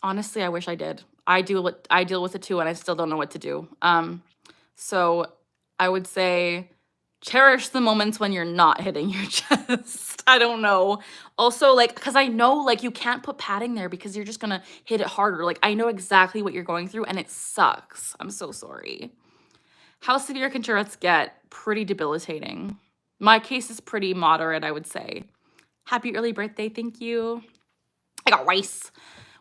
[SPEAKER 1] Honestly, I wish I did. I deal with it too, and I still don't know what to do. So I would say cherish the moments when you're not hitting your chest. I don't know. Also, like, because I know, like, you can't put padding there because you're just gonna hit it harder. Like, I know exactly what you're going through, and it sucks. I'm so sorry. How severe can Tourette's get? Pretty debilitating. My case is pretty moderate, I would say. Happy early birthday. Thank you. I got Rice.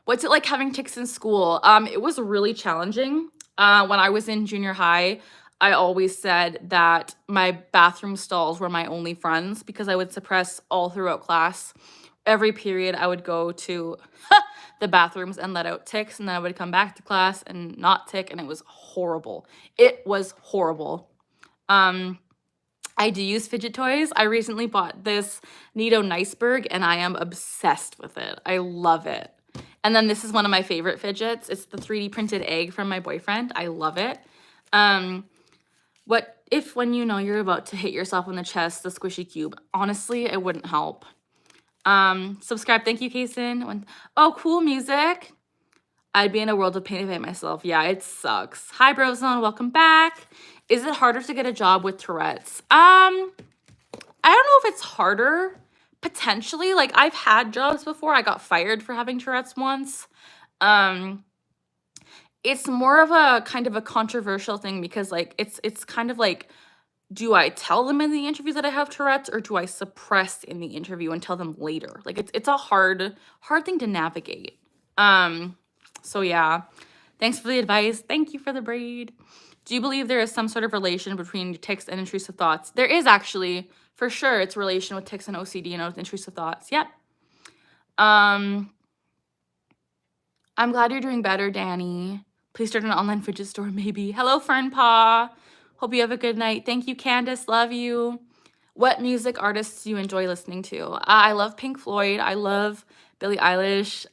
[SPEAKER 1] What's it like having tics in school? It was really challenging. When I was in junior high, I always said that my bathroom stalls were my only friends because I would suppress all throughout class. Every period I would go to the bathrooms and let out tics, and then I would come back to class and not tic, and it was horrible. It was horrible. I do use fidget toys. I recently bought this Nido Niceberg, and I am obsessed with it. I love it. And then this is one of my favorite fidgets. It's the 3D printed egg from my boyfriend. I love it. What if when you know you're about to hit yourself in the chest, the squishy cube? Honestly, it wouldn't help. Subscribe. Thank you, Kason. Oh, cool music. I'd be in a world of pain if I hate myself. Yeah, it sucks. Hi, Brozone. Welcome back. Is it harder to get a job with Tourette's? I don't know if it's harder. Potentially. Like, I've had jobs before. I got fired for having Tourette's once. It's more of a kind of a controversial thing because, like, it's kind of like, do I tell them in the interview that I have Tourette's, or do I suppress in the interview and tell them later? Like, it's a hard thing to navigate. So yeah. Thanks for the advice. Thank you for the braid. Do you believe there is some sort of relation between tics and intrusive thoughts? There is actually, for sure. It's a relation with tics and OCD and with intrusive thoughts. Yep. I'm glad you're doing better, Danny. Please start an online fidget store, maybe. Hello, Fern Paw. Hope you have a good night. Thank you, Candace. Love you. What music artists do you enjoy listening to? I love Pink Floyd. I love Billie Eilish.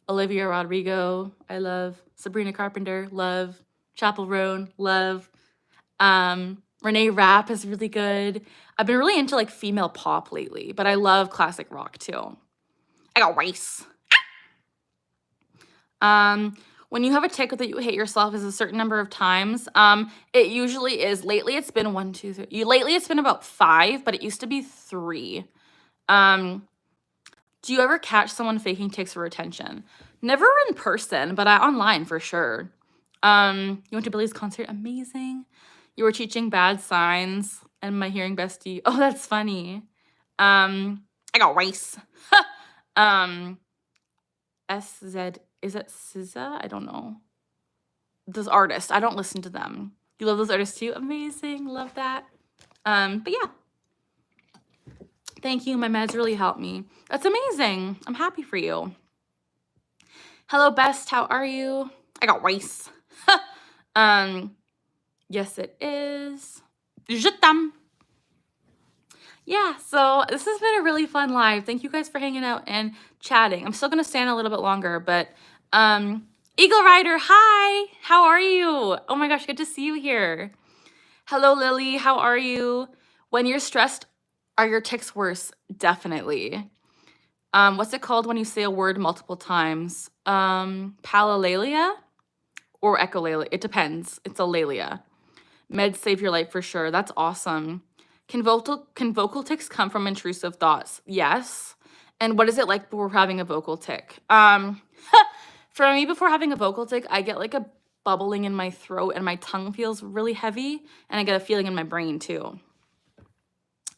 [SPEAKER 1] Olivia Rodrigo. I love Sabrina Carpenter. Love Chappell Roan. Love Renee Rapp is really good. I've been really into like female pop lately, but I love classic rock too. I got rice. When you have a tic that you hate yourself is a certain number of times. It usually is. Lately, it's been 1, 2, 3. Lately, it's been about 5, but it used to be 3. Do you ever catch someone faking tics for attention? Never in person, but online for sure. You went to Billy's concert? Amazing. You were teaching bad signs and my hearing bestie. Oh, that's funny. I got rice. SZ. Is it SZA? I don't know. Those artists. I don't listen to them. You love those artists too? Amazing. Love that. But yeah. Thank you. My meds really helped me. That's amazing. I'm happy for you. Hello, Best. How are you? I got rice. Yes, it is. Je t'aime. Yeah, so this has been a really fun live. Thank you guys for hanging out and chatting. I'm still going to stand a little bit longer, but Eagle Rider, hi. How are you? Oh my gosh, good to see you here. Hello, Lily. How are you? When you're stressed, are your tics worse? Definitely. What's it called when you say a word multiple times? Palilalia or echolalia? It depends. It's alalia. Meds save your life for sure. That's awesome. Can vocal tics come from intrusive thoughts? Yes. And what is it like before having a vocal tic? For me, before having a vocal tic, I get like a bubbling in my throat and my tongue feels really heavy, and I get a feeling in my brain too.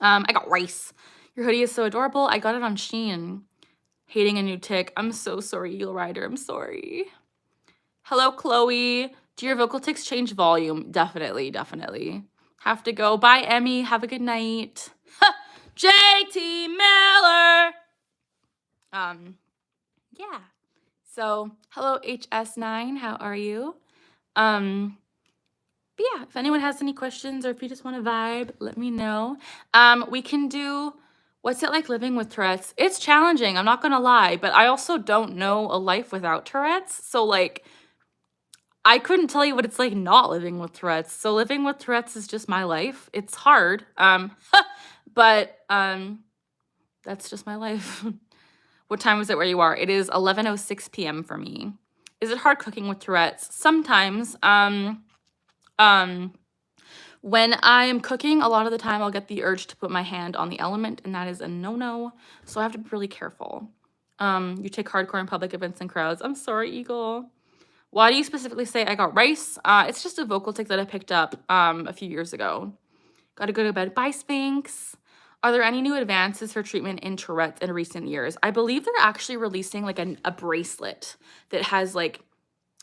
[SPEAKER 1] I got rice. Your hoodie is so adorable. I got it on Shein. Hating a new tic. I'm so sorry, Eagle Rider. I'm sorry. Hello, Chloe. Do your vocal tics change volume? Definitely, definitely. Have to go. Bye, Emmy. Have a good night. JT Miller. Yeah. So, hello, HS9. How are you? But yeah, if anyone has any questions or if you just want to vibe, let me know. We can do, what's it like living with Tourette's? It's challenging, I'm not gonna lie, but I also don't know a life without Tourette's. So like, I couldn't tell you what it's like not living with Tourette's. So living with Tourette's is just my life. It's hard, but that's just my life. What time is it where you are? It is 11:06 p.m. for me. Is it hard cooking with Tourette's? Sometimes. When I'm cooking, a lot of the time I'll get the urge to put my hand on the element, and that is a no-no. So I have to be really careful. You take hardcore in public events and crowds. I'm sorry, Eagle. Why do you specifically say I got rice? It's just a vocal tic that I picked up a few years ago. Gotta go to bed. Bye, Sphinx. Are there any new advances for treatment in Tourette's in recent years? I believe they're actually releasing like a bracelet that has like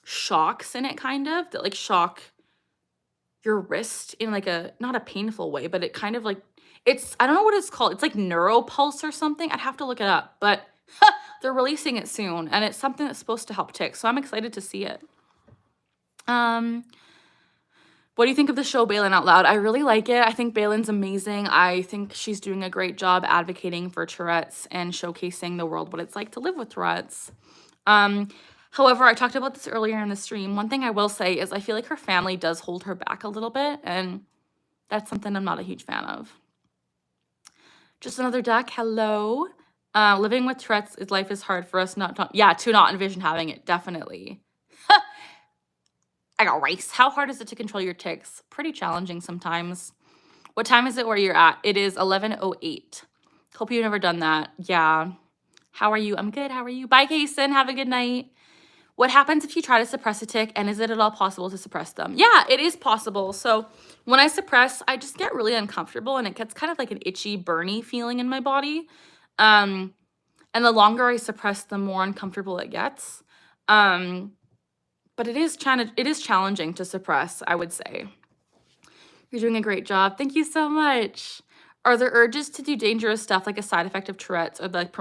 [SPEAKER 1] shocks in it, kind of, that like shock your wrist in like a, not a painful way, but it kind of like, it's, I don't know what it's called. It's like neuropulse or something. I'd have to look it up, but they're releasing it soon, and it's something that's supposed to help tics, so I'm excited to see it. What do you think of the show Bailyn Out Loud? I really like it. I think Bailyn's amazing. I think she's doing a great job advocating for Tourette's and showcasing the world what it's like to live with Tourette's. However, I talked about this earlier in the stream. One thing I will say is I feel like her family does hold her back a little bit, and that's something I'm not a huge fan of. Just another duck. Hello. Living with Tourette's, life is hard for us to not envision having it. Definitely. I got rice. How hard is it to control your tics? Pretty challenging sometimes. What time is it where you're at? It is 11:08. Hope you've never done that. Yeah. How are you? I'm good. How are you? Bye, Kason. Have a good night. What happens if you try to suppress a tic, and is it at all possible to suppress them? Yeah, it is possible. So when I suppress, I just get really uncomfortable, and it gets kind of like an itchy, burny feeling in my body. And the longer I suppress, the more uncomfortable it gets. But it is challenging to suppress, I would say. You're doing a great job. Thank you so much. Are there urges to do dangerous stuff like a side effect of Tourette's? Or like,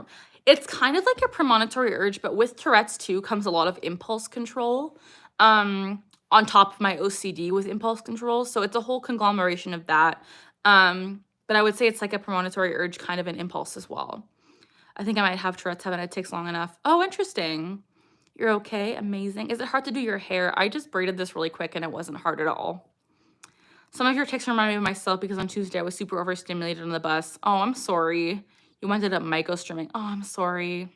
[SPEAKER 1] it's kind of like a premonitory urge, but with Tourette's too comes a lot of impulse control. On top of my OCD with impulse control. So it's a whole conglomeration of that. But I would say it's like a premonitory urge, kind of an impulse as well. I think I might have Tourette's, haven't it takes long enough. Oh, interesting. You're okay. Amazing. Is it hard to do your hair? I just braided this really quick and it wasn't hard at all. Some of your tics remind me of myself because on Tuesday I was super overstimulated on the bus. Oh, I'm sorry. You ended up micro-streaming. Oh, I'm sorry.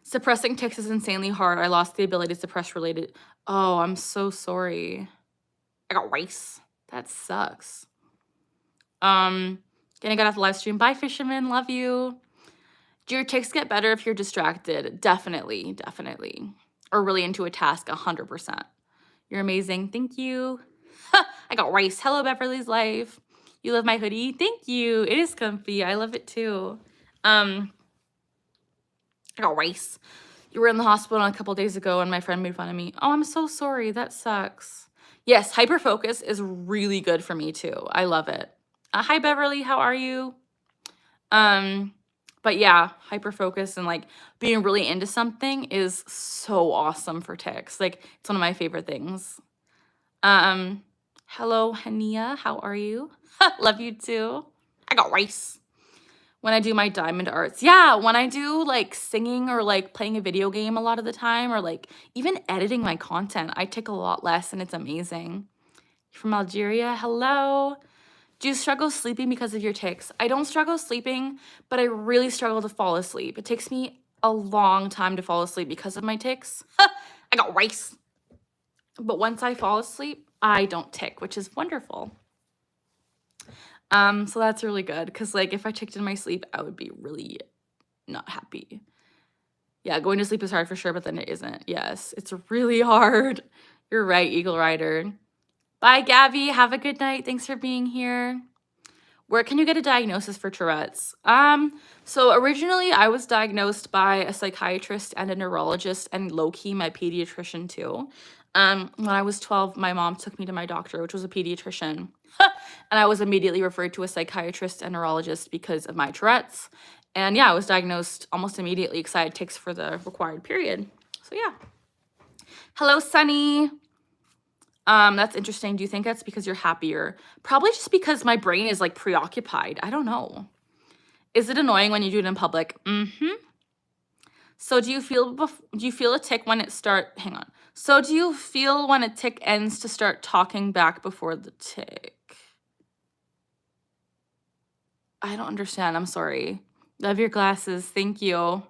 [SPEAKER 1] Suppressing tics is insanely hard. I lost the ability to suppress related. Oh, I'm so sorry. I got rice. That sucks. Gonna get off the live stream. Bye, fisherman. Love you. Do your tics get better if you're distracted? Definitely, definitely. Or really into a task, 100%. You're amazing. Thank you. I got rice. Hello, Beverly's Life. You love my hoodie? Thank you. It is comfy. I love it too. I got rice. You were in the hospital a couple days ago and my friend made fun of me. Oh, I'm so sorry. That sucks. Yes, hyperfocus is really good for me too. I love it. Hi, Beverly. How are you? But yeah, hyperfocus and like being really into something is so awesome for tics. Like it's one of my favorite things. Hello, Hania. How are you? Love you too. I got rice. When I do my diamond arts. Yeah, when I do like singing or like playing a video game a lot of the time or like even editing my content, I tic a lot less and it's amazing. You're from Algeria. Hello. Do you struggle sleeping because of your tics? I don't struggle sleeping, but I really struggle to fall asleep. It takes me a long time to fall asleep because of my tics. I got rice. But once I fall asleep, I don't tic, which is wonderful. So that's really good because like if I ticked in my sleep, I would be really not happy. Yeah, going to sleep is hard for sure, but then it isn't. Yes, it's really hard. You're right, Eagle Rider. Bye, Gabby. Have a good night. Thanks for being here. Where can you get a diagnosis for Tourette's? So originally I was diagnosed by a psychiatrist and a neurologist and low-key my pediatrician too. When I was 12, my mom took me to my doctor, which was a pediatrician. And I was immediately referred to a psychiatrist and neurologist because of my Tourette's. And yeah, I was diagnosed almost immediately because I had tics for the required period. So yeah. Hello, Sunny. That's interesting. Do you think that's because you're happier? Probably just because my brain is like preoccupied. I don't know. Is it annoying when you do it in public? So do you feel a tic when it hang on. So do you feel when a tic ends to start talking back before the tic? I don't understand. I'm sorry. Love your glasses. Thank you.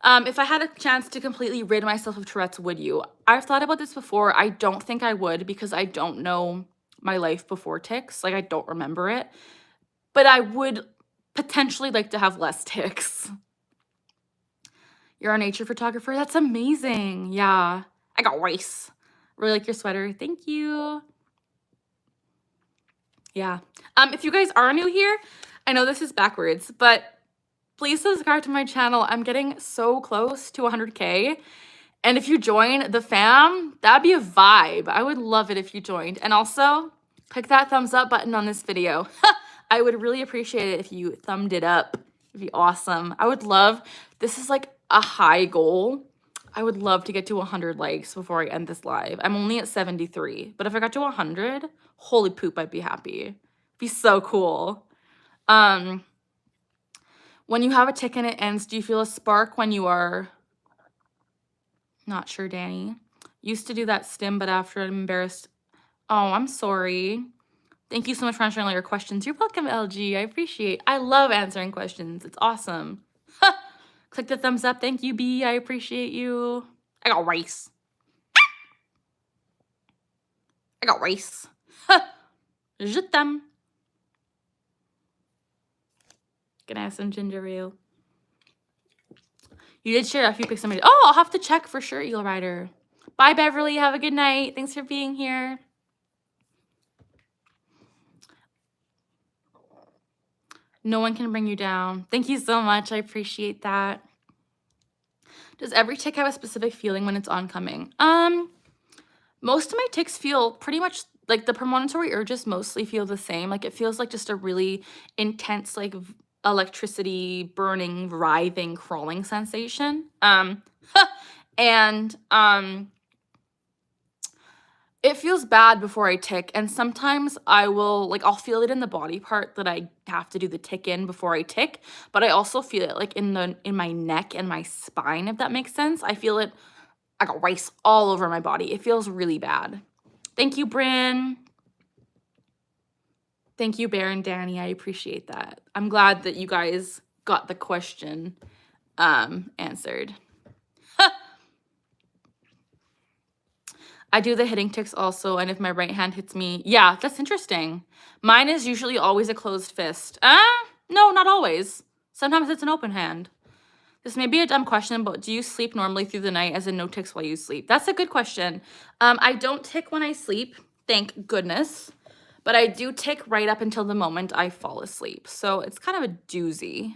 [SPEAKER 1] If I had a chance to completely rid myself of Tourette's, would you? I've thought about this before. I don't think I would because I don't know my life before tics. Like, I don't remember it. But I would potentially like to have less tics. You're a nature photographer? That's amazing. Yeah. I got rice. Really like your sweater. Thank you. Yeah. If you guys are new here, I know this is backwards, but please subscribe to my channel. I'm getting so close to 100K. And if you join the fam, that'd be a vibe. I would love it if you joined. And also, click that thumbs up button on this video. I would really appreciate it if you thumbed it up. It'd be awesome. I would love, this is like a high goal. I would love to get to 100 likes before I end this live. I'm only at 73, but if I got to 100, holy poop, I'd be happy. It'd be so cool. When you have a tic and it ends, do you feel a spark when you are Not sure, Danny. Used to do that stim, but after I'm embarrassed. Oh, I'm sorry. Thank you so much for answering all your questions. You're welcome, LG. I love answering questions. It's awesome. Click the thumbs up. Thank you, B. I appreciate you. I got rice. I got rice. Je t'aime. Gonna have some ginger ale. You did share a few pics. Somebody. Oh, I'll have to check for sure, Eagle Rider. Bye, Beverly. Have a good night. Thanks for being here. No one can bring you down. Thank you so much. I appreciate that. Does every tick have a specific feeling when it's oncoming? Most of my ticks feel pretty much like the premonitory urges mostly feel the same. Like it feels like just a really intense, like electricity, burning, writhing, crawling sensation. And it feels bad before I tick, and sometimes I'll feel it in the body part that I have to do the tick in before I tick, but I also feel it like in my neck and my spine, if that makes sense. I feel it, I got rice all over my body. It feels really bad. Thank you, Bryn. Thank you, Bear and Danny. I appreciate that. I'm glad that you guys got the question answered. I do the hitting ticks also, and if my right hand hits me, yeah, that's interesting. Mine is usually always a closed fist. No, not always. Sometimes it's an open hand. This may be a dumb question, but do you sleep normally through the night, as in no ticks while you sleep? That's a good question. I don't tick when I sleep, thank goodness, but I do tick right up until the moment I fall asleep. So it's kind of a doozy.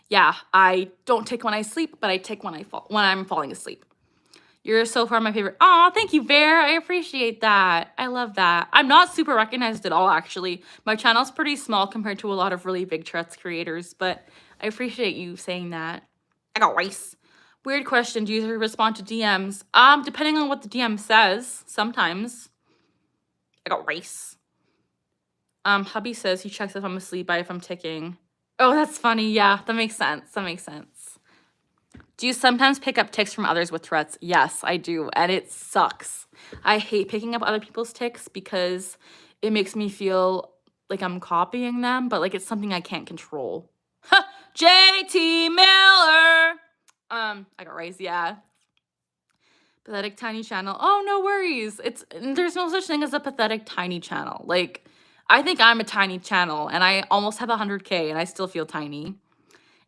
[SPEAKER 1] Yeah, I don't tick when I sleep, but I tick when I'm falling asleep. You're so far my favorite. Aw, thank you, Bear. I appreciate that. I love that. I'm not super recognized at all, actually. My channel's pretty small compared to a lot of really big Tourette's creators, but I appreciate you saying that. I got rice. Weird question. Do you respond to DMs? Depending on what the DM says, sometimes. I got rice. Hubby says he checks if I'm asleep by if I'm ticking. Oh, that's funny. Yeah, that makes sense. That makes sense. Do you sometimes pick up ticks from others with Tourette's? Yes, I do, and it sucks. I hate picking up other people's ticks because it makes me feel like I'm copying them, but like it's something I can't control. JT Miller! I got rice, yeah. Pathetic tiny channel. Oh, no worries. There's no such thing as a pathetic tiny channel. Like, I think I'm a tiny channel, and I almost have 100K, and I still feel tiny.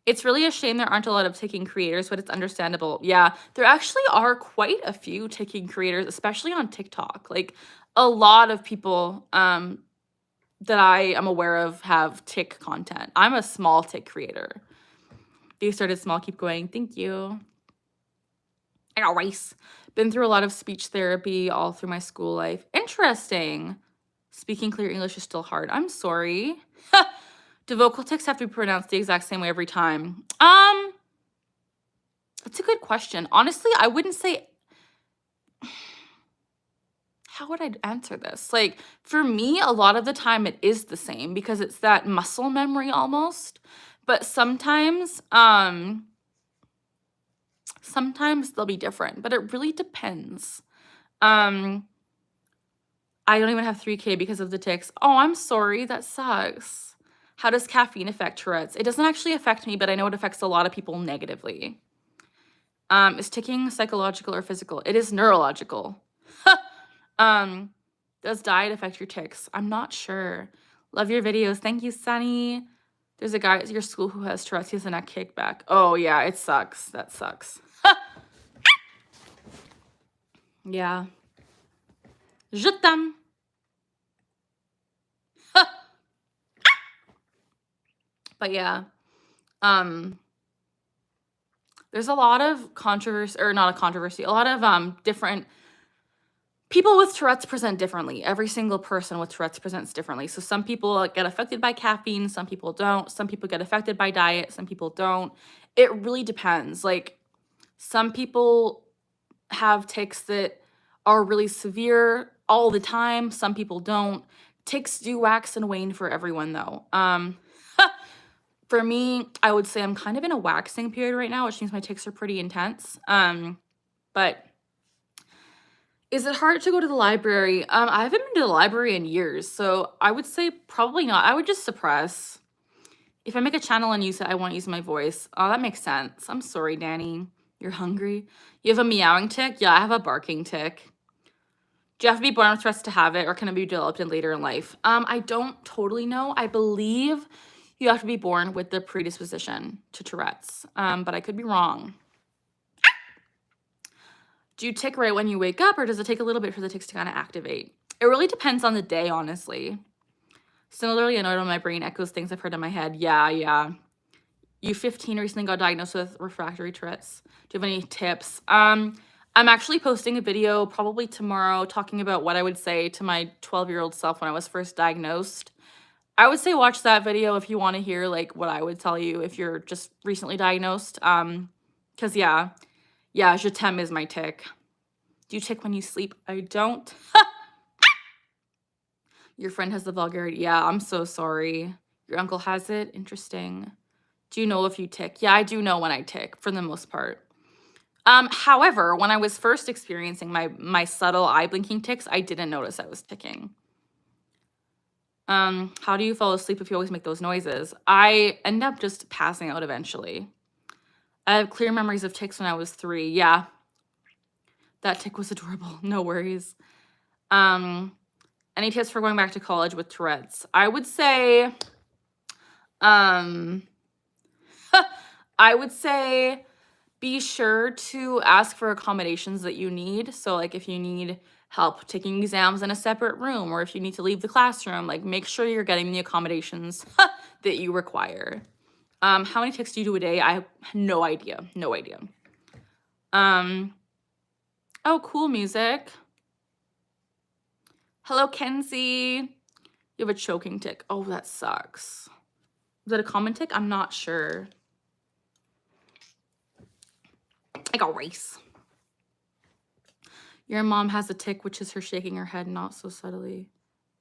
[SPEAKER 1] It's really a shame there aren't a lot of ticking creators, but it's understandable. Yeah, there actually are quite a few ticking creators, especially on TikTok. Like, a lot of people that I am aware of have tick content. I'm a small tick creator. They started small, keep going. Thank you. I got rice. Been through a lot of speech therapy all through my school life. Interesting. Speaking clear English is still hard. I'm sorry. Do vocal ticks have to be pronounced the exact same way every time? That's a good question. Honestly, I wouldn't say... How would I answer this? Like, for me, a lot of the time it is the same because it's that muscle memory almost. But sometimes they'll be different, but it really depends. I don't even have 3K because of the ticks. Oh, I'm sorry. That sucks. How does caffeine affect Tourette's? It doesn't actually affect me, but I know it affects a lot of people negatively. Is ticking psychological or physical? It is neurological. Does diet affect your ticks? I'm not sure. Love your videos. Thank you, Sunny. There's a guy at your school who has Tourette's. He has a neck kickback. Oh, yeah, it sucks. That sucks. Yeah. Je t'aime. But yeah, there's a lot of controversy, or not a controversy, a lot of different people with Tourette's present differently. Every single person with Tourette's presents differently. So some people get affected by caffeine, some people don't. Some people get affected by diet, some people don't. It really depends. Like, some people have tics that are really severe all the time. Some people don't. Tics do wax and wane for everyone, though. For me, I would say I'm kind of in a waxing period right now, which means my tics are pretty intense. But is it hard to go to the library? I haven't been to the library in years, so I would say probably not. I would just suppress. If I make a channel and use it, I won't use my voice. Oh, that makes sense. I'm sorry, Danny. You're hungry? You have a meowing tick? Yeah, I have a barking tick. Do you have to be born with Tourette's to have it, or can it be developed in later in life? I don't totally know. I believe you have to be born with the predisposition to Tourette's, but I could be wrong. Do you tick right when you wake up, or does it take a little bit for the tics to kind of activate? It really depends on the day, honestly. Similarly, I know my brain echoes things I've heard in my head. Yeah. You 15 recently got diagnosed with refractory Tourette's. Do you have any tips? I'm actually posting a video probably tomorrow talking about what I would say to my 12-year-old self when I was first diagnosed. I would say watch that video if you want to hear like what I would tell you if you're just recently diagnosed. Because yeah, je t'aime is my tick. Do you tick when you sleep? I don't. Your friend has the vulgarity. Yeah, I'm so sorry. Your uncle has it? Interesting. Do you know if you tick? Yeah, I do know when I tick for the most part. However, when I was first experiencing my subtle eye blinking tics, I didn't notice I was ticking. How do you fall asleep if you always make those noises? I end up just passing out eventually. I have clear memories of tics when I was 3. Yeah. That tick was adorable. No worries. Any tips for going back to college with Tourette's? I would say, I would say be sure to ask for accommodations that you need. So like if you need help taking exams in a separate room, or if you need to leave the classroom, like make sure you're getting the accommodations that you require. How many tics do you do a day? I have no idea. Oh, cool music. Hello, Kenzie. You have a choking tick. Oh, that sucks. Is that a common tick? I'm not sure. I got race. Your mom has a tick, which is her shaking her head not so subtly.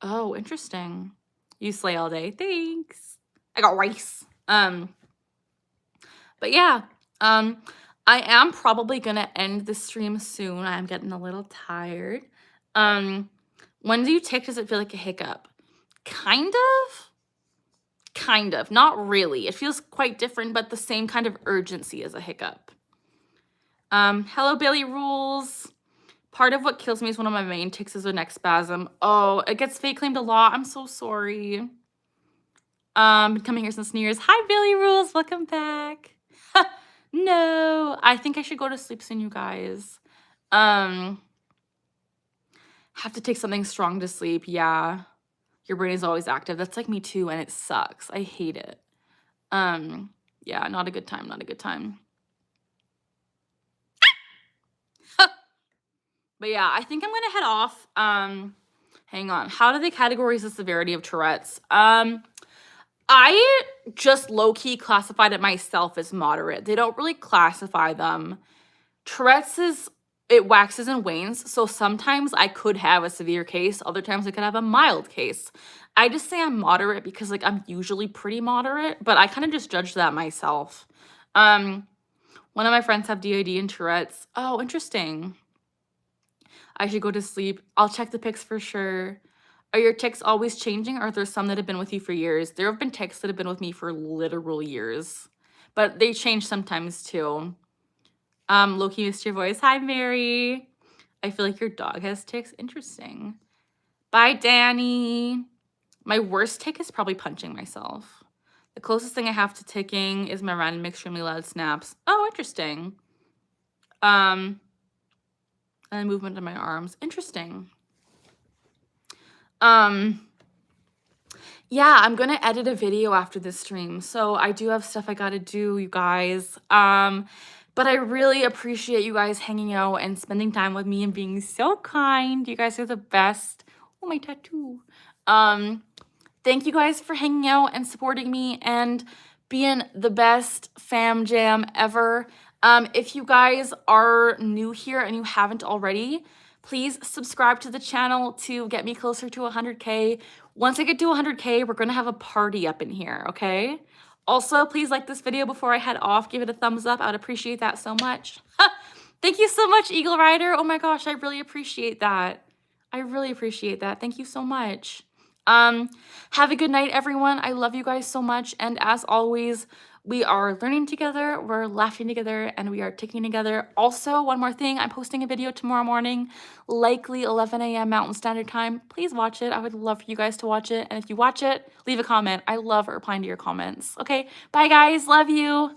[SPEAKER 1] Oh, interesting. You slay all day. Thanks. I got race. But yeah, I am probably gonna end the stream soon. I'm getting a little tired. When do you tick? Does it feel like a hiccup? Kind of. Not really. It feels quite different, but the same kind of urgency as a hiccup. Hello, Billy Rules. Part of what kills me is one of my main tics is a neck spasm. Oh, it gets fake claimed a lot. I'm so sorry. Been coming here since New Year's. Hi, Billy Rules. Welcome back. No, I think I should go to sleep soon, you guys. Have to take something strong to sleep. Yeah. Your brain is always active. That's like me too, and it sucks. I hate it. Yeah, not a good time. But yeah, I think I'm gonna head off. Hang on. How do they categorize the severity of Tourette's? I just low-key classified it myself as moderate. They don't really classify them. Tourette's it waxes and wanes, so sometimes I could have a severe case, other times I could have a mild case. I just say I'm moderate because like I'm usually pretty moderate, but I kind of just judge that myself. One of my friends have DID and Tourette's. Oh, interesting. I should go to sleep. I'll check the pics for sure. Are your tics always changing, or are there some that have been with you for years? There have been tics that have been with me for literal years, but they change sometimes too. Loki missed your voice. Hi, Mary. I feel like your dog has tics. Interesting. Bye, Danny. My worst tic is probably punching myself. The closest thing I have to ticking is my random extremely loud snaps. Oh, interesting. And movement of my arms. Interesting. Yeah, I'm gonna edit a video after this stream, so I do have stuff I gotta do, you guys. But I really appreciate you guys hanging out and spending time with me and being so kind. You guys are the best. Oh, my tattoo. Thank you guys for hanging out and supporting me and being the best fam jam ever. If you guys are new here and you haven't already, please subscribe to the channel to get me closer to 100K. Once I get to 100K, we're going to have a party up in here, okay? Also, please like this video before I head off. Give it a thumbs up. I would appreciate that so much. Thank you so much, Eagle Rider. Oh my gosh, I really appreciate that. I really appreciate that. Thank you so much. Have a good night, everyone. I love you guys so much. And as always, we are learning together, we're laughing together, and we are ticking together. Also, one more thing, I'm posting a video tomorrow morning, likely 11 a.m. Mountain Standard Time. Please watch it. I would love for you guys to watch it. And if you watch it, leave a comment. I love replying to your comments. Okay, bye guys. Love you.